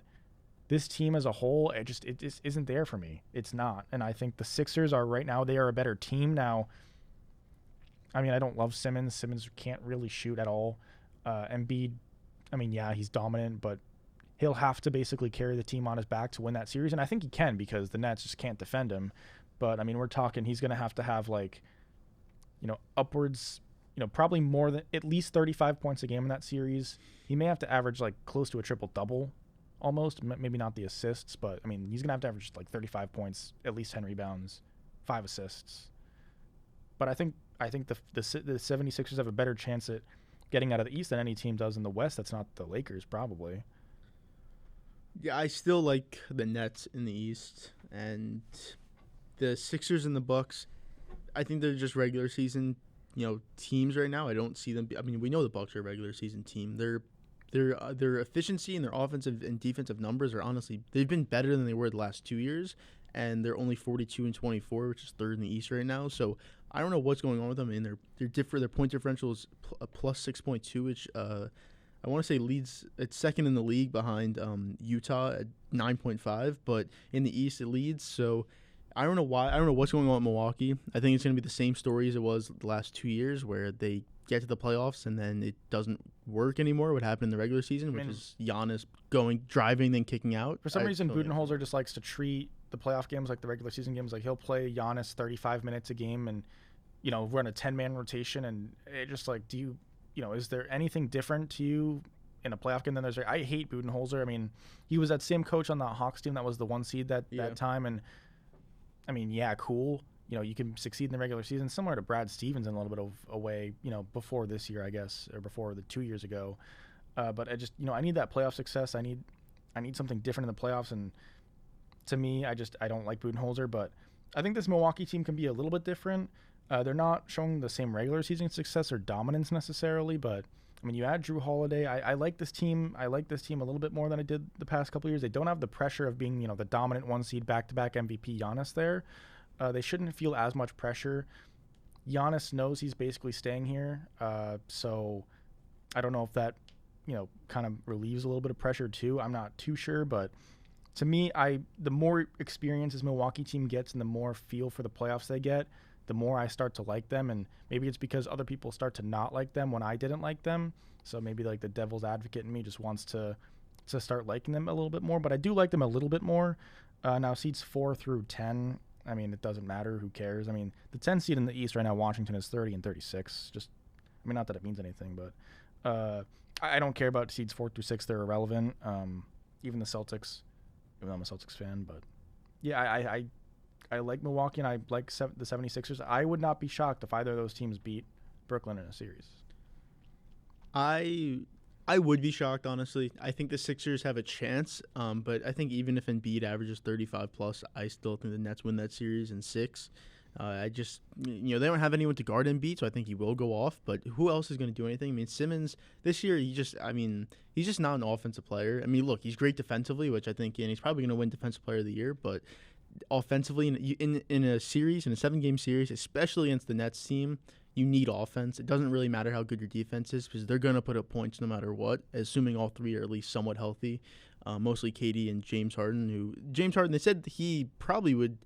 this team as a whole, it just isn't there for me. It's not. And I think the Sixers are right now, they are a better team now. I mean, I don't love Simmons. Simmons can't really shoot at all. Embiid, I mean, yeah, he's dominant, but he'll have to basically carry the team on his back to win that series. And I think he can because the Nets just can't defend him. But, I mean, we're talking he's going to have like, upwards, probably more than at least 35 points a game in that series. He may have to average like close to a triple-double almost, maybe not the assists, but I mean, he's going to have to average like 35 points, at least 10 rebounds, 5 assists. But I think the 76ers have a better chance at getting out of the East than any team does in the West. That's not the Lakers, probably. Yeah, I still like the Nets in the East, and the Sixers and the Bucks, I think they're just regular season, teams right now. I don't see them. I mean, we know the Bucks are a regular season team. Their efficiency and their offensive and defensive numbers are honestly, they've been better than they were the last 2 years, and they're only 42-24, which is third in the East right now. So I don't know what's going on with them. And they're different. Their point differential is plus 6.2, which I want to say leads. It's second in the league behind Utah at 9.5, but in the East it leads. So I don't know why. I don't know what's going on with Milwaukee. I think it's going to be the same story as it was the last 2 years, where they get to the playoffs and then it doesn't work anymore. What happened in the regular season, which is Giannis driving, then kicking out. For some reason, Budenholzer just likes to treat the playoff games like the regular season games. Like he'll play Giannis 35 minutes a game and run a 10-man rotation, and it just like, is there anything different to you in a playoff game than there's? I hate Budenholzer. I mean, he was that same coach on the Hawks team that was the 1 seed that time, and I mean, yeah, cool. You can succeed in the regular season, similar to Brad Stevens in a little bit of a way, before this year, I guess, or before the 2 years ago. But I just, I need that playoff success. I need something different in the playoffs. And to me, I don't like Budenholzer, but I think this Milwaukee team can be a little bit different. They're not showing the same regular season success or dominance necessarily, but I mean, you add Drew Holiday. I like this team. I like this team a little bit more than I did the past couple of years. They don't have the pressure of being, the dominant 1 seed back-to-back MVP Giannis there. They shouldn't feel as much pressure. Giannis knows he's basically staying here, so I don't know if that, kind of relieves a little bit of pressure too. I'm not too sure, but to me, the more experience this Milwaukee team gets and the more feel for the playoffs they get, the more I start to like them. And maybe it's because other people start to not like them when I didn't like them. So maybe like the devil's advocate in me just wants to start liking them a little bit more. But I do like them a little bit more. Now seeds 4 through 10. I mean, it doesn't matter. Who cares? I mean, the 10 seed in the East right now, Washington is 30 and 36. Not that it means anything, but I don't care about seeds 4 through 6. They're irrelevant. Even the Celtics, even though I'm a Celtics fan, but yeah, I like Milwaukee and I like the 76ers. I would not be shocked if either of those teams beat Brooklyn in a series. I would be shocked, honestly. I think the Sixers have a chance, but I think even if Embiid averages 35 plus, I still think the Nets win that series in 6. They don't have anyone to guard Embiid, so I think he will go off. But who else is going to do anything? I mean, Simmons this year, he's just not an offensive player. I mean, look, he's great defensively, which I think, and he's probably going to win Defensive Player of the Year. But offensively, in a series, in a 7-game series, especially against the Nets team, you need offense. It doesn't really matter how good your defense is because they're going to put up points no matter what, assuming all three are at least somewhat healthy, mostly KD and James Harden. They said he probably would,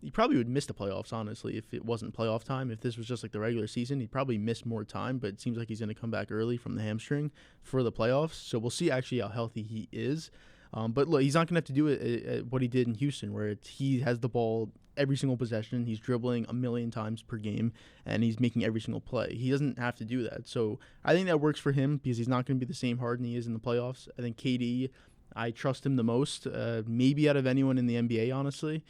he probably would miss the playoffs, honestly, if it wasn't playoff time. If this was just like the regular season, he'd probably miss more time, but it seems like he's going to come back early from the hamstring for the playoffs. So we'll see actually how healthy he is. But look, he's not going to have to do it what he did in Houston, where he has the ball every single possession. He's dribbling 1,000,000 times per game, and he's making every single play. He doesn't have to do that. So I think that works for him because he's not going to be the same Harden he is in the playoffs. I think KD, I trust him the most, maybe out of anyone in the NBA, honestly,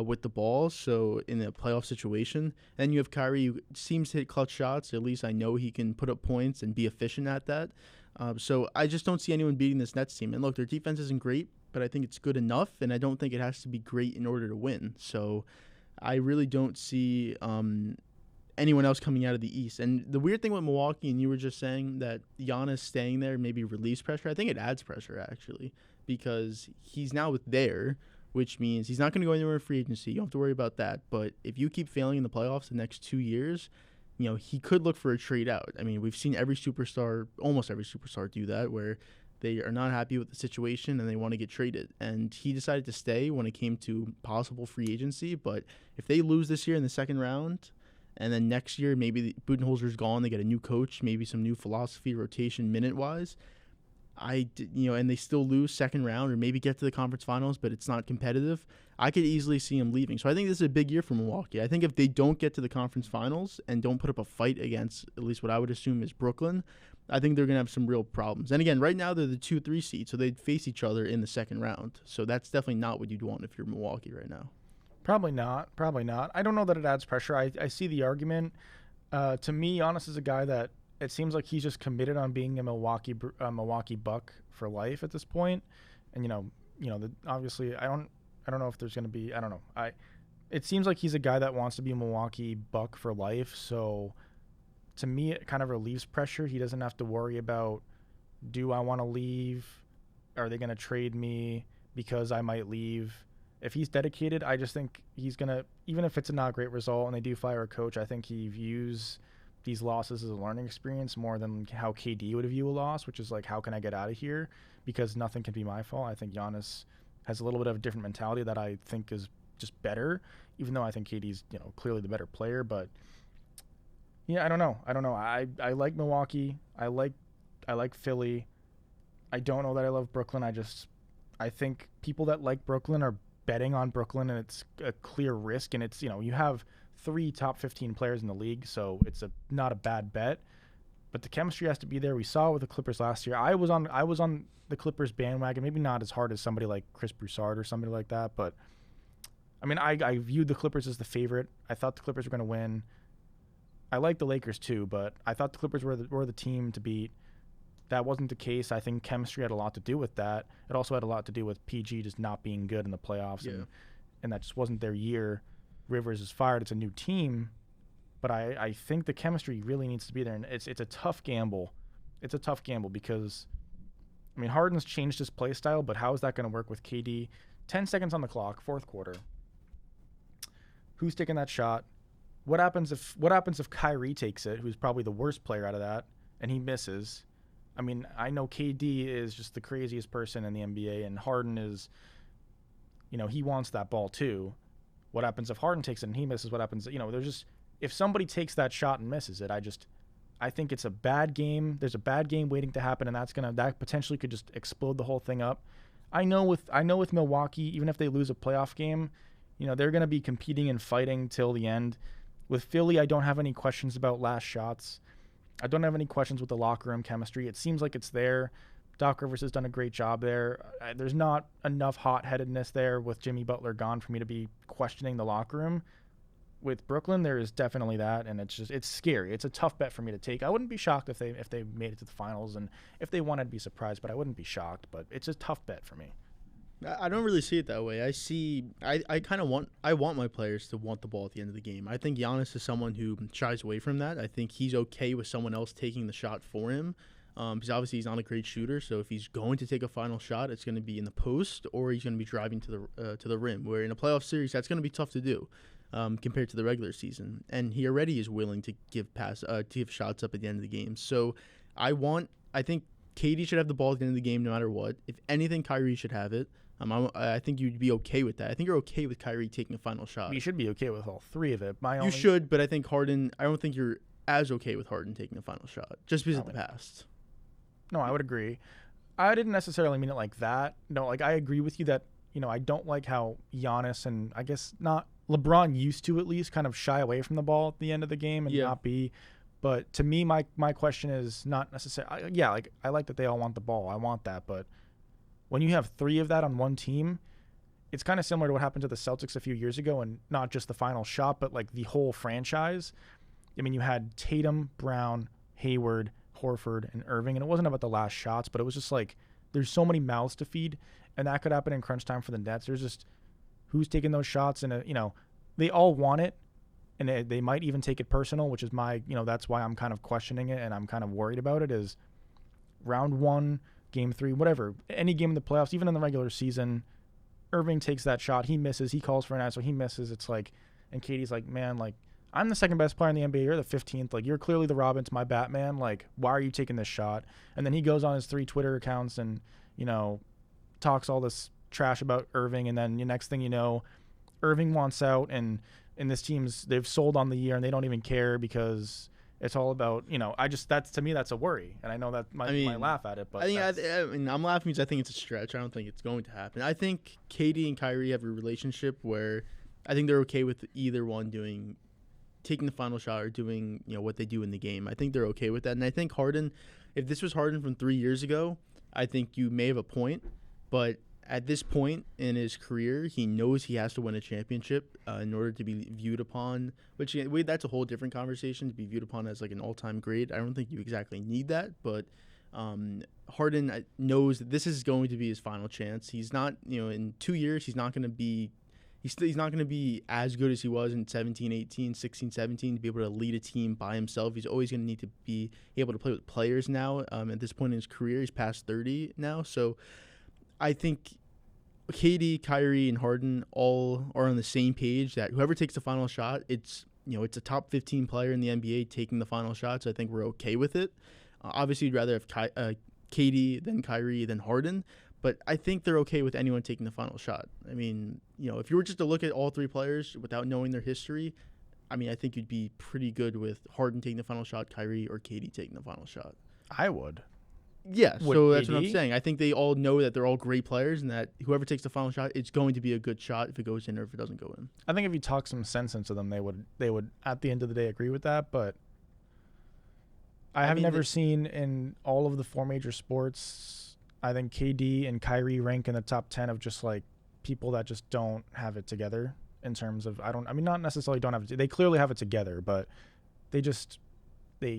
with the ball. So in a playoff situation, then you have Kyrie, who seems to hit clutch shots. At least I know he can put up points and be efficient at that. So I just don't see anyone beating this Nets team. And look, their defense isn't great, but I think it's good enough, and I don't think it has to be great in order to win. So I really don't see anyone else coming out of the East. And the weird thing with Milwaukee, and you were just saying that Giannis staying there maybe relieves pressure, I think it adds pressure, actually, because he's now there, which means he's not going to go anywhere in free agency. You don't have to worry about that. But if you keep failing in the playoffs the next 2 years, he could look for a trade out. I mean, we've seen almost every superstar do that, where they are not happy with the situation and they want to get traded. And he decided to stay when it came to possible free agency. But if they lose this year in the second round, and then next year maybe Budenholzer's gone, they get a new coach, maybe some new philosophy, rotation minute-wise, and they still lose second round or maybe get to the conference finals, but it's not competitive, I could easily see him leaving. So I think this is a big year for Milwaukee. I think if they don't get to the conference finals and don't put up a fight against at least what I would assume is Brooklyn, I think they're going to have some real problems. And again, right now they're the 2-3 seed, so they'd face each other in the second round. So that's definitely not what you'd want if you're Milwaukee right now. Probably not. I don't know that it adds pressure. I see the argument. To me, Giannis is a guy that it seems like he's just committed on being a Milwaukee Buck for life at this point. And obviously I don't know if there's going to be, I don't know. It seems like he's a guy that wants to be a Milwaukee Buck for life. So to me, it kind of relieves pressure. He doesn't have to worry about, do I want to leave? Are they going to trade me because I might leave? If he's dedicated, I just think he's going to, even if it's a not great result and they do fire a coach, I think he views these losses as a learning experience more than how KD would view a loss, which is like, how can I get out of here? Because nothing can be my fault. I think Giannis has a little bit of a different mentality that I think is just better, even though I think KD's, clearly the better player. But yeah, I don't know. I like Milwaukee. I like Philly. I don't know that I love Brooklyn. I think people that like Brooklyn are betting on Brooklyn, and it's a clear risk. And it's, you have 3 top 15 players in the league, so it's not a bad bet. But the chemistry has to be there. We saw it with the Clippers last year. I was on the Clippers bandwagon, maybe not as hard as somebody like Chris Broussard or somebody like that, but I mean, I viewed the Clippers as the favorite. I thought the Clippers were going to win. I like the Lakers too, but I thought the Clippers were the team to beat. That wasn't the case. I think chemistry had a lot to do with that. It also had a lot to do with PG just not being good in the playoffs, and that just wasn't their year. Rivers is fired. It's a new team, but I think the chemistry really needs to be there, and it's a tough gamble. It's a tough gamble because, I mean, Harden's changed his play style, but how is that going to work with KD? 10 seconds on the clock, fourth quarter. Who's taking that shot? What happens if Kyrie takes it, who's probably the worst player out of that, and he misses? I mean, I know KD is just the craziest person in the NBA, and Harden is, he wants that ball too. What happens if Harden takes it and he misses? What happens? There's just, if somebody takes that shot and misses it, I think it's a bad game. There's a bad game waiting to happen, and that potentially could just explode the whole thing up. I know with Milwaukee, even if they lose a playoff game, they're going to be competing and fighting till the end. With Philly, I don't have any questions about last shots. I don't have any questions with the locker room chemistry. It seems like it's there. Doc Rivers has done a great job there. There's not enough hot-headedness there with Jimmy Butler gone for me to be questioning the locker room. With Brooklyn, there is definitely that, and it's scary. It's a tough bet for me to take. I wouldn't be shocked if they made it to the finals, and if they won, I'd be surprised, but I wouldn't be shocked. But it's a tough bet for me. I don't really see it that way. I want my players to want the ball at the end of the game. I think Giannis is someone who shies away from that. I think he's okay with someone else taking the shot for him. Because obviously he's not a great shooter, so if he's going to take a final shot, it's going to be in the post or he's going to be driving to the rim. Where in a playoff series, that's going to be tough to do compared to the regular season. And he already is willing to give shots up at the end of the game. So I think KD should have the ball at the end of the game no matter what. If anything, Kyrie should have it. I think you'd be okay with that. I think you're okay with Kyrie taking a final shot. You should be okay with all three of it. You should, but I think Harden. I don't think you're as okay with Harden taking a final shot just because of the past. No, I would agree. I didn't necessarily mean it like that. No, like I agree with you that, I don't like how Giannis and I guess not LeBron used to at least kind of shy away from the ball at the end of the game and not be. But to me, my question is not necessarily. Yeah, like I like that they all want the ball. I want that. But when you have three of that on one team, it's kind of similar to what happened to the Celtics a few years ago, and not just the final shot, but like the whole franchise. I mean, you had Tatum, Brown, Hayward, Horford, and Irving, and it wasn't about the last shots, but it was just like there's so many mouths to feed, and that could happen in crunch time for the Nets. There's just who's taking those shots, and they all want it, and they might even take it personal, which is that's why I'm kind of questioning it, and I'm kind of worried about it. Is round 1, game 3, whatever, any game in the playoffs, even in the regular season, Irving takes that shot, he misses, he calls for an so he misses. It's like, and Katie's like, man, like, I'm the second best player in the NBA. You're the 15th. Like, you're clearly the Robin to my Batman. Like, why are you taking this shot? And then he goes on his 3 Twitter accounts and, talks all this trash about Irving. And then the next thing you know, Irving wants out, and this team's, they've sold on the year and they don't even care because it's all about, to me, that's a worry. And I know that might laugh at it, but I mean, I'm laughing because I think it's a stretch. I don't think it's going to happen. I think Katie and Kyrie have a relationship where I think they're okay with either one taking the final shot or doing what they do in the game. I think they're okay with that. And I think Harden, if this was Harden from 3 years ago, I think you may have a point. But at this point in his career, he knows he has to win a championship in order to be viewed upon, which that's a whole different conversation, to be viewed upon as like an all-time great. I don't think you exactly need that, but Harden knows that this is going to be his final chance. He's not, in 2 years, he's not going to be He's not going to be as good as he was in 17, 18, 16, 17 to be able to lead a team by himself. He's always going to need to be able to play with players now. At this point in his career, he's past 30 now. So I think KD, Kyrie, and Harden all are on the same page that whoever takes the final shot, it's a top 15 player in the NBA taking the final shot. So I think we're okay with it. Obviously, you'd rather have KD than Kyrie than Harden. But I think they're okay with anyone taking the final shot. I mean, if you were just to look at all three players without knowing their history, I mean, I think you'd be pretty good with Harden taking the final shot, Kyrie, or KD taking the final shot. I would. Yeah, so that's what I'm saying. I think they all know that they're all great players and that whoever takes the final shot, it's going to be a good shot if it goes in or if it doesn't go in. I think if you talk some sense into them, they would at the end of the day agree with that, but I have never seen in all of the 4 major sports, I think KD and Kyrie rank in the top 10 of just like people that just don't have it together in terms of, not necessarily don't have it. They clearly have it together, but they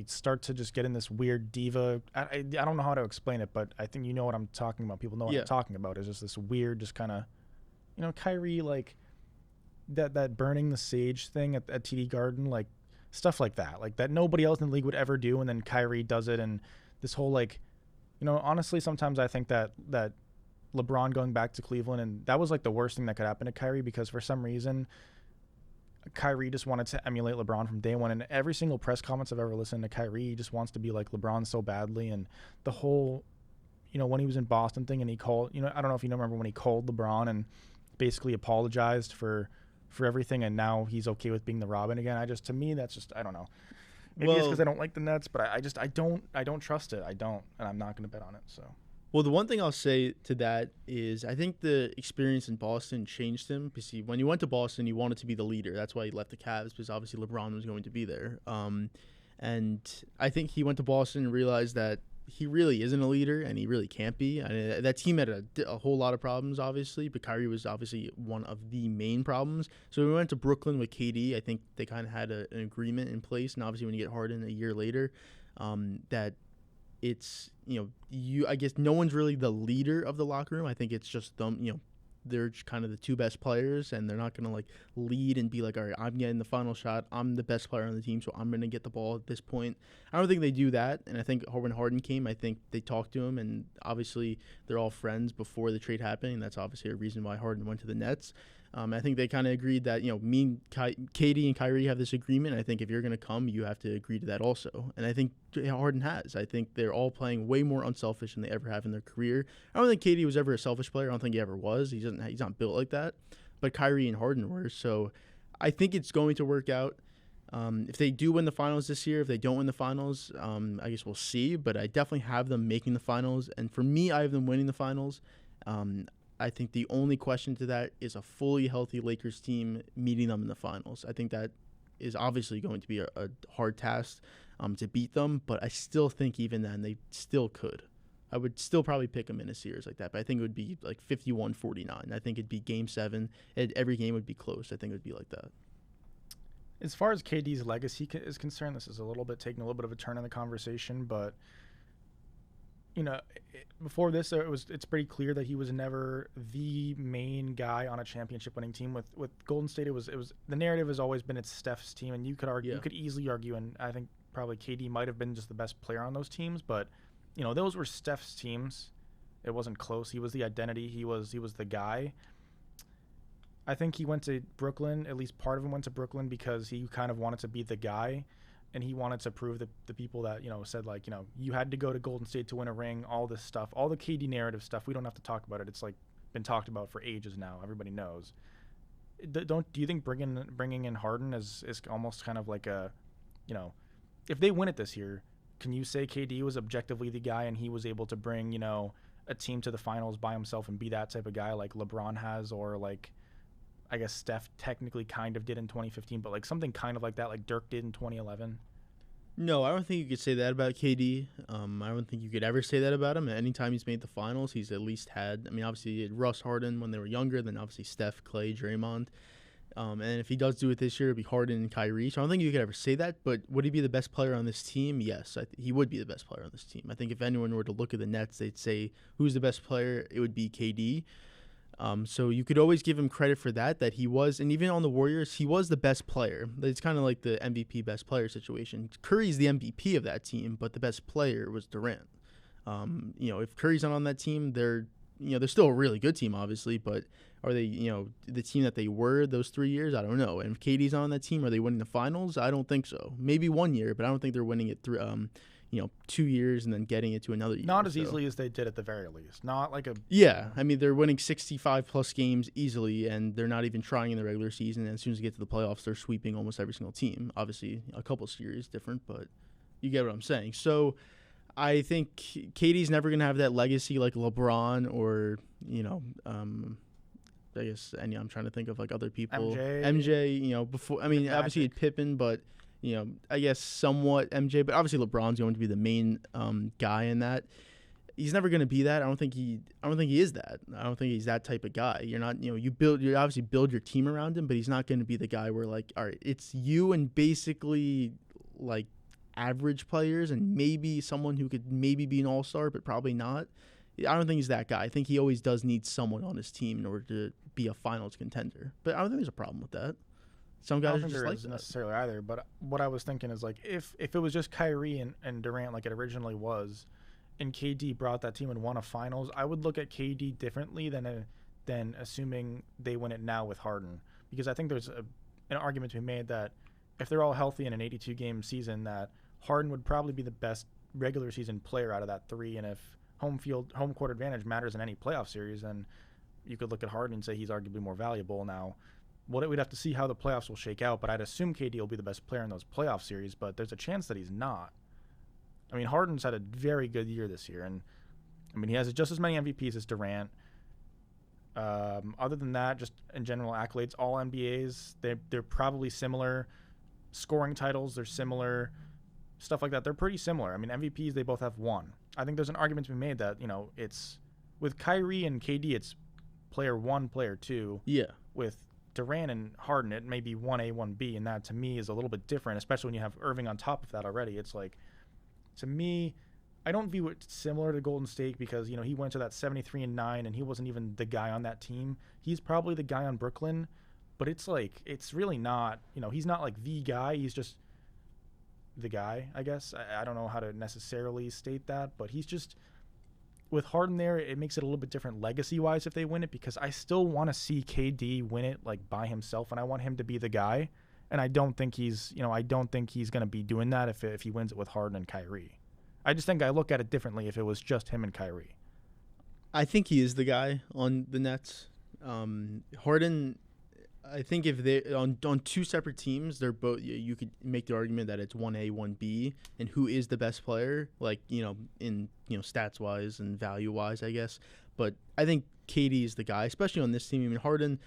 start to just get in this weird diva. I don't know how to explain it, but I think you know what I'm talking about. People know what I'm talking about. It's just this weird, just kind of, Kyrie, like that burning the sage thing at TD Garden, like stuff like that nobody else in the league would ever do. And then Kyrie does it. And this whole like, honestly, sometimes I think that LeBron going back to Cleveland, and that was like the worst thing that could happen to Kyrie because for some reason, Kyrie just wanted to emulate LeBron from day one. And every single press conference I've ever listened to Kyrie, he just wants to be like LeBron so badly. And the whole, when he was in Boston thing and he called, I don't know if you remember when he called LeBron and basically apologized for everything. And now he's okay with being the Robin again. To me, that's just, I don't know. Maybe it's because I don't like the Nets, but I don't trust it. I don't, and I'm not going to bet on it. So, well, the one thing I'll say to that is I think the experience in Boston changed him. Because when you went to Boston, you wanted to be the leader. That's why he left the Cavs because obviously LeBron was going to be there. And I think he went to Boston and realized that he really isn't a leader, and he really can't be. That team had a whole lot of problems, obviously, but Kyrie was obviously one of the main problems. So we went to Brooklyn with KD. I think they kind of had an agreement in place, and obviously when you get Harden a year later, that it's, I guess no one's really the leader of the locker room. I think it's just them, they're kind of the 2 best players, and they're not going to like lead and be like, all right, I'm getting the final shot. I'm the best player on the team, so I'm going to get the ball at this point. I don't think they do that. And I think when Harden came, I think they talked to him, and obviously they're all friends before the trade happened. And that's obviously a reason why Harden went to the Nets. I think they kind of agreed that, me, KD and Kyrie have this agreement. I think if you're going to come, you have to agree to that also. And I think Harden has. I think they're all playing way more unselfish than they ever have in their career. I don't think KD was ever a selfish player. I don't think he ever was. He's not built like that. But Kyrie and Harden were. So I think it's going to work out. If they do win the finals this year, if they don't win the finals, I guess we'll see. But I definitely have them making the finals. And for me, I have them winning the finals. I think the only question to that is a fully healthy Lakers team meeting them in the finals. I think that is obviously going to be a hard task to beat them. But I still think even then they still could. I would still probably pick them in a series like that. But I think it would be like 51-49. I think it'd be Game 7. Every game would be close. I think it would be like that. As far as KD's legacy is concerned, this is taking a little bit of a turn in the conversation, but before this, it's pretty clear that he was never the main guy on a championship-winning team. With Golden State, it was the narrative has always been it's Steph's team, and you could easily argue, and I think probably KD might have been just the best player on those teams, but those were Steph's teams. It wasn't close. He was the identity. He was the guy. I think he went to Brooklyn, at least part of him went to Brooklyn because he kind of wanted to be the guy, and he wanted to prove that the people that, said, like, you had to go to Golden State to win a ring, all this stuff, all the KD narrative stuff. We don't have to talk about it. It's, like, been talked about for ages now. Everybody knows. Do you think bringing in Harden is almost kind of like a, if they win it this year, can you say KD was objectively the guy and he was able to bring, a team to the finals by himself and be that type of guy like LeBron has, or like, I guess Steph technically kind of did in 2015, but like something kind of like that, like Dirk did in 2011? No, I don't think you could say that about KD. I don't think you could ever say that about him. Anytime he's made the finals, he's at least had, obviously he had Russ, Harden when they were younger, then obviously Steph, Clay, Draymond. And if he does do it this year, it'll be Harden and Kyrie. So I don't think you could ever say that, but would he be the best player on this team? Yes, he would be the best player on this team. I think if anyone were to look at the Nets, they'd say, who's the best player? It would be KD. So you could always give him credit for that he was, and even on the Warriors, he was the best player. It's kind of like the MVP best player situation. Curry's the MVP of that team, but the best player was Durant. If Curry's not on that team, they're still a really good team, obviously, but are they, the team that they were those 3 years? I don't know. And if KD's on that team, are they winning the finals? I don't think so. Maybe 1 year, but I don't think they're winning it through, 2 years and then getting it to another year. Not as easily as they did at the very least. Not like a... Yeah, they're winning 65-plus games easily, and they're not even trying in the regular season. And as soon as they get to the playoffs, they're sweeping almost every single team. Obviously, a couple series different, but you get what I'm saying. So I think KD's never going to have that legacy like LeBron or, I guess, and I'm trying to think of like other people. MJ, before, obviously had Pippen, but... I guess somewhat MJ, but obviously LeBron's going to be the main guy in that. He's never going to be that. I don't think he is that. I don't think he's that type of guy. You're not, you obviously build your team around him, but he's not going to be the guy where like, all right, it's you and basically like average players and maybe someone who could maybe be an all-star, but probably not. I don't think he's that guy. I think he always does need someone on his team in order to be a finals contender, but I don't think there's a problem with that. Some guys I don't think are just there like is that. necessarily either, but what I was thinking is like if it was just Kyrie and Durant like it originally was, and KD brought that team and won a finals, I would look at KD differently than assuming they win it now with Harden, because I think there's an argument to be made that if they're all healthy in an 82-game season, that Harden would probably be the best regular season player out of that three, and if home court advantage matters in any playoff series, then you could look at Harden and say he's arguably more valuable now. We'd have to see how the playoffs will shake out, but I'd assume KD will be the best player in those playoff series, but there's a chance that he's not. Harden's had a very good year this year, and he has just as many MVPs as Durant. Other than that, just in general accolades, all NBAs, they're probably similar. Scoring titles, they're similar. Stuff like that, they're pretty similar. MVPs, they both have one. I think there's an argument to be made that, it's with Kyrie and KD, it's player one, player two. Yeah. With Durant and Harden, it may be 1A, 1B, and that to me is a little bit different, especially when you have Irving on top of that already. It's like, to me, I don't view it similar to Golden State because, he went to that 73-9 and he wasn't even the guy on that team. He's probably the guy on Brooklyn, but it's like, it's really not, he's not like the guy. He's just the guy, I guess. I don't know how to necessarily state that, but he's just... With Harden there, it makes it a little bit different legacy-wise if they win it, because I still want to see KD win it like by himself, and I want him to be the guy. And I don't think he's going to be doing that if he wins it with Harden and Kyrie. I just think I look at it differently if it was just him and Kyrie. I think he is the guy on the Nets. Harden, I think if they on two separate teams, they're both. You could make the argument that it's 1A, 1B, and who is the best player, like in stats wise and value wise, I guess. But I think KD is the guy, especially on this team. I mean, Harden,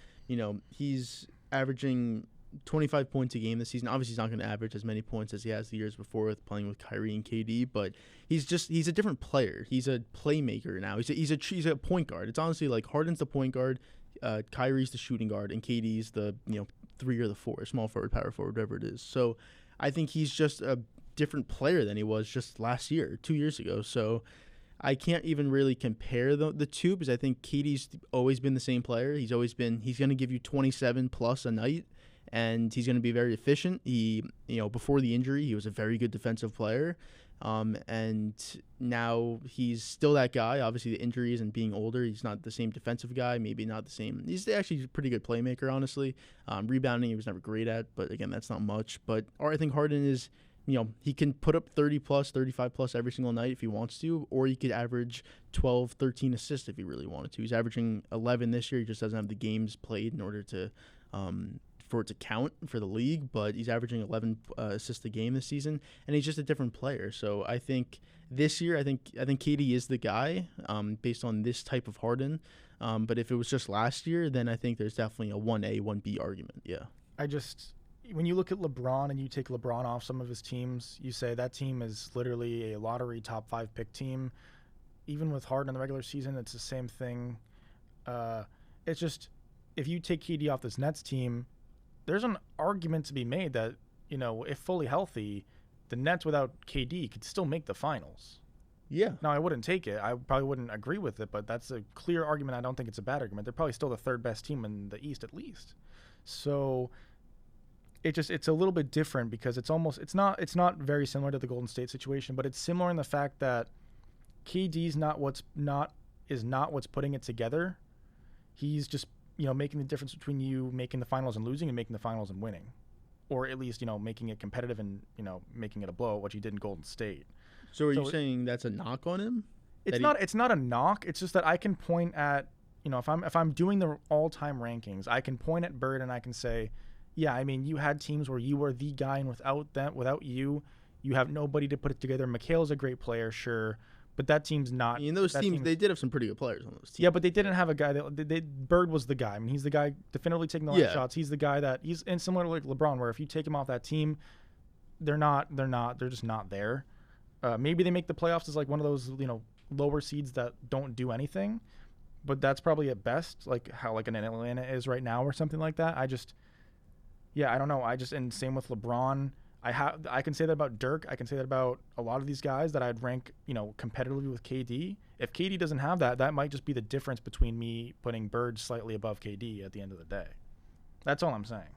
he's averaging 25 points a game this season. Obviously, he's not going to average as many points as he has the years before with playing with Kyrie and KD, but he's a different player. He's a playmaker now. He's a point guard. It's honestly like Harden's the point guard, Kyrie's the shooting guard, and KD's the 3 or the 4, small forward, power forward, whatever it is. So I think he's just a different player than he was just last year, 2 years ago. So I can't even really compare the two because I think KD's always been the same player. He's going to give you 27 plus a night. And he's going to be very efficient. He, before the injury, he was a very good defensive player. And now he's still that guy. Obviously, the injuries and being older, he's not the same defensive guy. Maybe not the same. He's actually a pretty good playmaker, honestly. Rebounding, he was never great at. But, again, that's not much. But I think Harden is, he can put up 30 plus, 35 plus every single night if he wants to. Or he could average 12, 13 assists if he really wanted to. He's averaging 11 this year. He just doesn't have the games played in order to for it to count for the league, but he's averaging 11 assists a game this season, and he's just a different player. So I think this year, I think KD is the guy based on this type of Harden. But if it was just last year, then I think there's definitely a 1A, 1B argument. Yeah. When you look at LeBron and you take LeBron off some of his teams, you say that team is literally a lottery top 5 pick team. Even with Harden in the regular season, it's the same thing. It's just if you take KD off this Nets team, there's an argument to be made that, if fully healthy, the Nets without KD could still make the finals. Yeah. Now, I wouldn't take it. I probably wouldn't agree with it, but that's a clear argument. I don't think it's a bad argument. They're probably still the third best team in the East at least. So it's a little bit different because it's not very similar to the Golden State situation, but it's similar in the fact that KD's not what's putting it together. He's just making the difference between you making the finals and losing and making the finals and winning, or at least making it competitive and making it a blowout, which he did in Golden State. So are you saying that's a knock on him? It's not a knock. It's just that I can point at if I'm doing the all-time rankings, I can point at Bird and I can say, yeah, I mean, you had teams where you were the guy, and without you have nobody to put it together. McHale's a great player, sure. But that team's not. In those teams, they did have some pretty good players on those teams. Yeah, but they didn't have a guy Bird was the guy. I mean, he's the guy definitively taking the right shots. He's the guy and similar to like LeBron, where if you take him off that team, they're just not there. Maybe they make the playoffs as like one of those lower seeds that don't do anything, but that's probably at best like how like an Atlanta is right now or something like that. I don't know. And same with LeBron. I can say that about Dirk. I can say that about a lot of these guys that I'd rank, competitively with KD. If KD doesn't have that, that might just be the difference between me putting Bird slightly above KD at the end of the day. That's all I'm saying.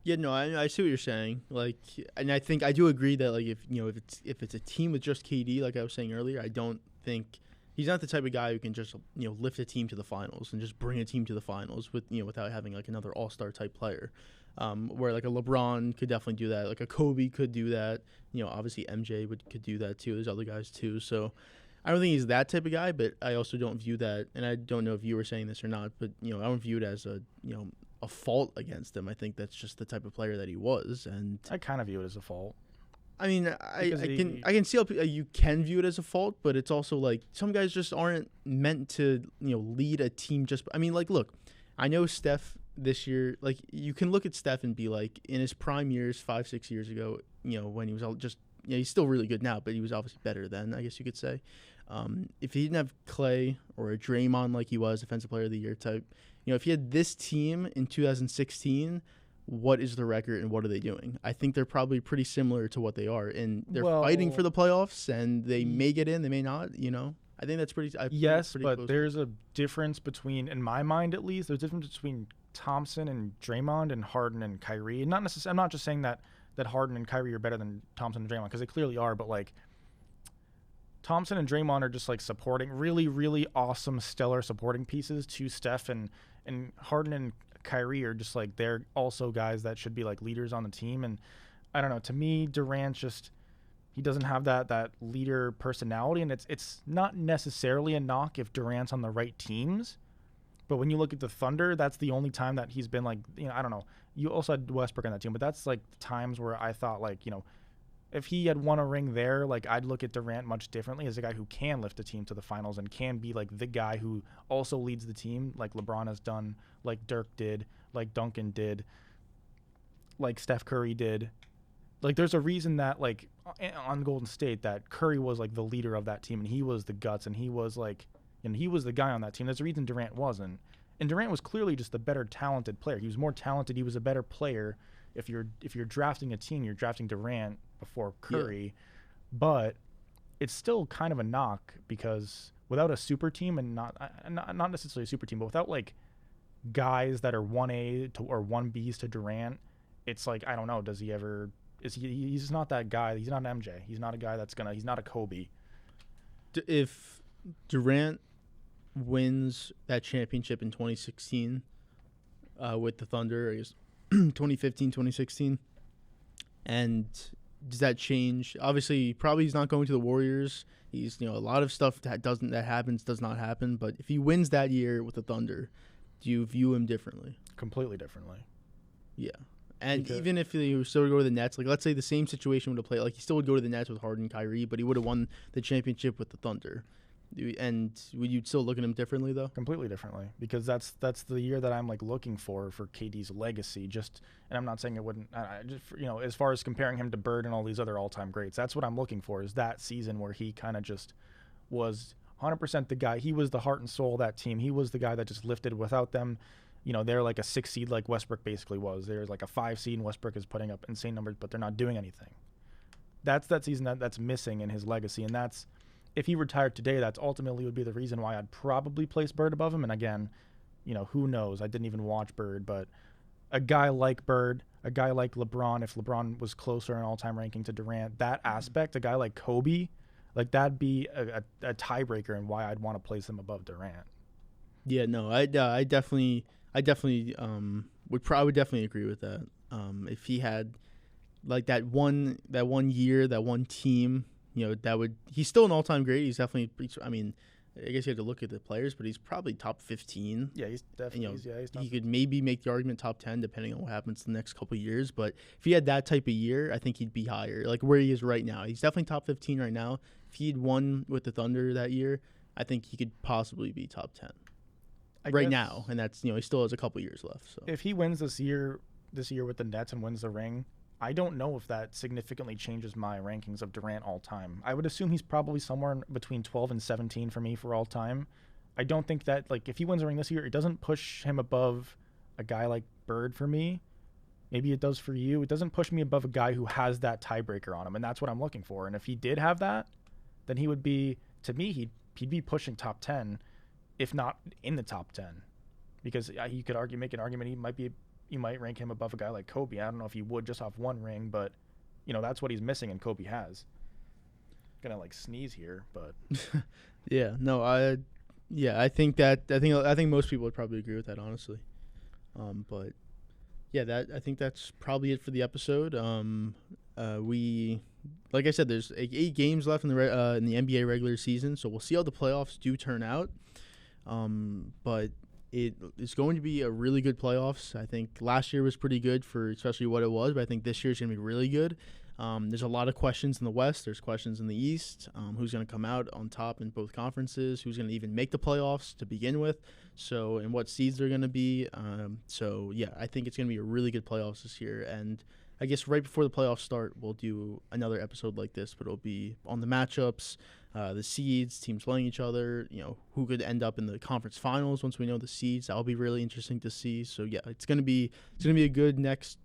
Yeah, no, I see what you're saying. Like, and I think I do agree that like if it's a team with just KD, like I was saying earlier, I don't think he's not the type of guy who can just lift a team to the finals and just bring a team to the finals with without having like another all-star type player. Where like a LeBron could definitely do that, like a Kobe could do that. Obviously MJ could do that too. There's other guys too. So I don't think he's that type of guy, but I also don't view that, and I don't know if you were saying this or not, but I don't view it as a fault against him. I think that's just the type of player that he was, and I kind of view it as a fault. I mean, I can see how you can view it as a fault, but it's also like some guys just aren't meant to lead a team. Look, I know Steph. This year, like you can look at Steph and be like, in his prime years, 5-6 years ago, when he was just, he's still really good now, but he was obviously better then, I guess you could say. If he didn't have Clay or a Draymond like he was, Defensive Player of the Year type, if he had this team in 2016, what is the record and what are they doing? I think they're probably pretty similar to what they are, and they're fighting for the playoffs, and they may get in, they may not. I think that's pretty. Yes, pretty but there's a difference between, in my mind at least, there's a difference between Thompson and Draymond and Harden and Kyrie. And I'm not just saying that Harden and Kyrie are better than Thompson and Draymond, because they clearly are, but like Thompson and Draymond are just like supporting really, really awesome, stellar supporting pieces to Steph, and Harden and Kyrie are just like they're also guys that should be like leaders on the team. And I don't know. To me, Durant just he doesn't have that leader personality, and it's not necessarily a knock if Durant's on the right teams. But when you look at the Thunder, that's the only time that he's been like, I don't know. You also had Westbrook on that team, but that's like times where I thought like, if he had won a ring there, like I'd look at Durant much differently as a guy who can lift a team to the finals and can be like the guy who also leads the team, like LeBron has done, like Dirk did, like Duncan did, like Steph Curry did. Like there's a reason that like on Golden State that Curry was like the leader of that team and he was the guts and he was like, he was the guy on that team. There's a reason Durant wasn't. And Durant was clearly just the better talented player. He was more talented. He was a better player. If you're drafting a team, you're drafting Durant before Curry. Yeah. But it's still kind of a knock because without a super team and not necessarily a super team, but without like guys that are 1A to or 1Bs to Durant, it's like, I don't know, does he ever he's not that guy. He's not an MJ. He's not a guy he's not a Kobe. If Durant wins that championship in 2016 with the Thunder, I guess 2015, 2016, and does that change? Obviously, probably he's not going to the Warriors. He's, a lot of stuff that does not happen. But if he wins that year with the Thunder, do you view him differently? Completely differently. Yeah. And even if he still would go to the Nets, like let's say the same situation would have played, like he still would go to the Nets with Harden, Kyrie, but he would have won the championship with the Thunder. And would you still look at him differently though? Completely differently, because that's the year that I'm like looking for KD's legacy. And I'm not saying it wouldn't. As far as comparing him to Bird and all these other all-time greats, that's what I'm looking for. Is that season where he kind of just was 100% the guy. He was the heart and soul of that team. He was the guy that just lifted without them. They're like a 6 seed like Westbrook basically was. There's like a 5 seed and Westbrook is putting up insane numbers, but they're not doing anything. That's that season that's missing in his legacy, and that's. If he retired today, that's ultimately would be the reason why I'd probably place Bird above him. And again, who knows? I didn't even watch Bird, but a guy like Bird, a guy like LeBron, if LeBron was closer in all-time ranking to Durant, that aspect, a guy like Kobe, like that'd be a tiebreaker in why I'd want to place him above Durant. Yeah, no, I definitely would probably definitely agree with that. If he had like that one year, that one team. He's still an all-time great. He's definitely, I guess you have to look at the players, but he's probably top 15. Yeah, he's definitely, he's he could maybe make the argument top 10 depending on what happens the next couple of years. But if he had that type of year, I think he'd be higher, like where he is right now. He's definitely top 15 right now. If he'd won with the Thunder that year, I think he could possibly be top 10 right now. And that's, he still has a couple years left. So if he wins this year with the Nets and wins the ring, I don't know if that significantly changes my rankings of Durant all time. I would assume he's probably somewhere between 12 and 17 for me for all time. I don't think that, like, if he wins a ring this year, it doesn't push him above a guy like Bird for me. Maybe it does for you. It doesn't push me above a guy who has that tiebreaker on him, and that's what I'm looking for. And if he did have that, then he would be, to me, he'd be pushing top 10, if not in the top 10. Because you could make an argument you might rank him above a guy like Kobe. I don't know if he would just off one ring, but that's what he's missing and Kobe has. Gonna like sneeze here, but yeah, no, I think most people would probably agree with that, honestly. But yeah, I think that's probably it for the episode. We, like I said, there's 8 games left in the NBA regular season, so we'll see how the playoffs do turn out. But it is going to be a really good playoffs. I think last year was pretty good for especially what it was, but I think this year is going to be really good. There's a lot of questions in the West. There's questions in the East. Who's going to come out on top in both conferences? Who's going to even make the playoffs to begin with? So, and what seeds they're going to be. So, yeah, I think it's going to be a really good playoffs this year. And I guess right before the playoffs start, we'll do another episode like this, but it'll be on the matchups, the seeds, teams playing each other, who could end up in the conference finals once we know the seeds. That'll be really interesting to see. So yeah, it's gonna be a good next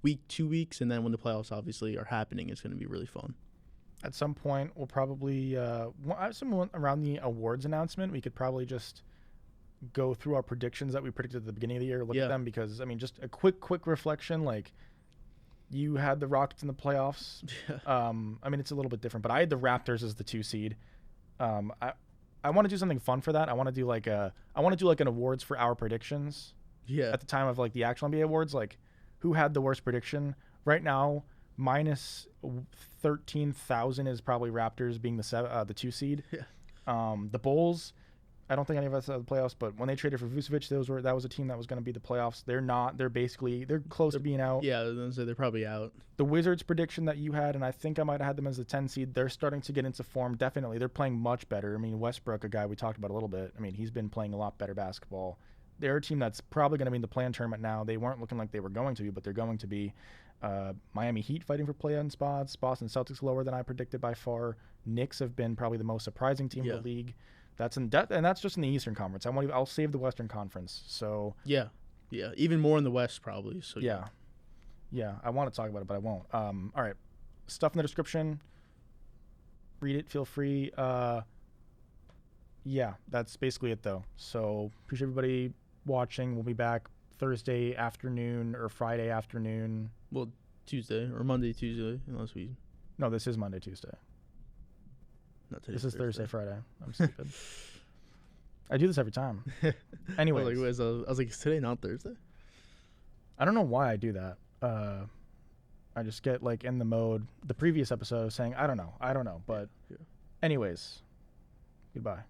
week, 2 weeks, and then when the playoffs obviously are happening, it's gonna be really fun. At some point, we'll probably around the awards announcement, we could probably just go through our predictions that we predicted at the beginning of the year, look at them, because just a quick reflection, like. You had the Rockets in the playoffs. It's a little bit different, but I had the Raptors as the 2 seed. I want to do something fun for that. I want to do like an awards for our predictions. Yeah. at the time of like the actual NBA awards, like who had the worst prediction right now? Minus 13,000 is probably Raptors being the 2 seed. Yeah. The Bulls, I don't think any of us had the playoffs, but when they traded for Vucevic, that was a team that was going to be the playoffs. They're not. They're close to being out. Yeah, so they're probably out. The Wizards prediction that you had, and I think I might have had them as the 10 seed, they're starting to get into form. Definitely. They're playing much better. I mean, Westbrook, a guy we talked about a little bit, I mean, he's been playing a lot better basketball. They're a team that's probably going to be in the play-in tournament now. They weren't looking like they were going to be, but they're going to be. Miami Heat fighting for play-in spots. Boston Celtics lower than I predicted by far. Knicks have been probably the most surprising team in the league. That's and that's just in the Eastern Conference. I'll save the Western Conference. So yeah, even more in the West probably. So yeah. I want to talk about it, but I won't. All right, stuff in the description. Read it. Feel free. Yeah, that's basically it though. So appreciate everybody watching. We'll be back Thursday afternoon or Friday afternoon. Well, Tuesday or Monday, Tuesday, unless we. No, this is Monday, Tuesday. Not today. This is Thursday, Friday. I'm stupid. I do this every time. Anyways. I was like, is today not Thursday? I don't know why I do that. I just get like in the mode. The previous episode saying, I don't know. But anyways, goodbye.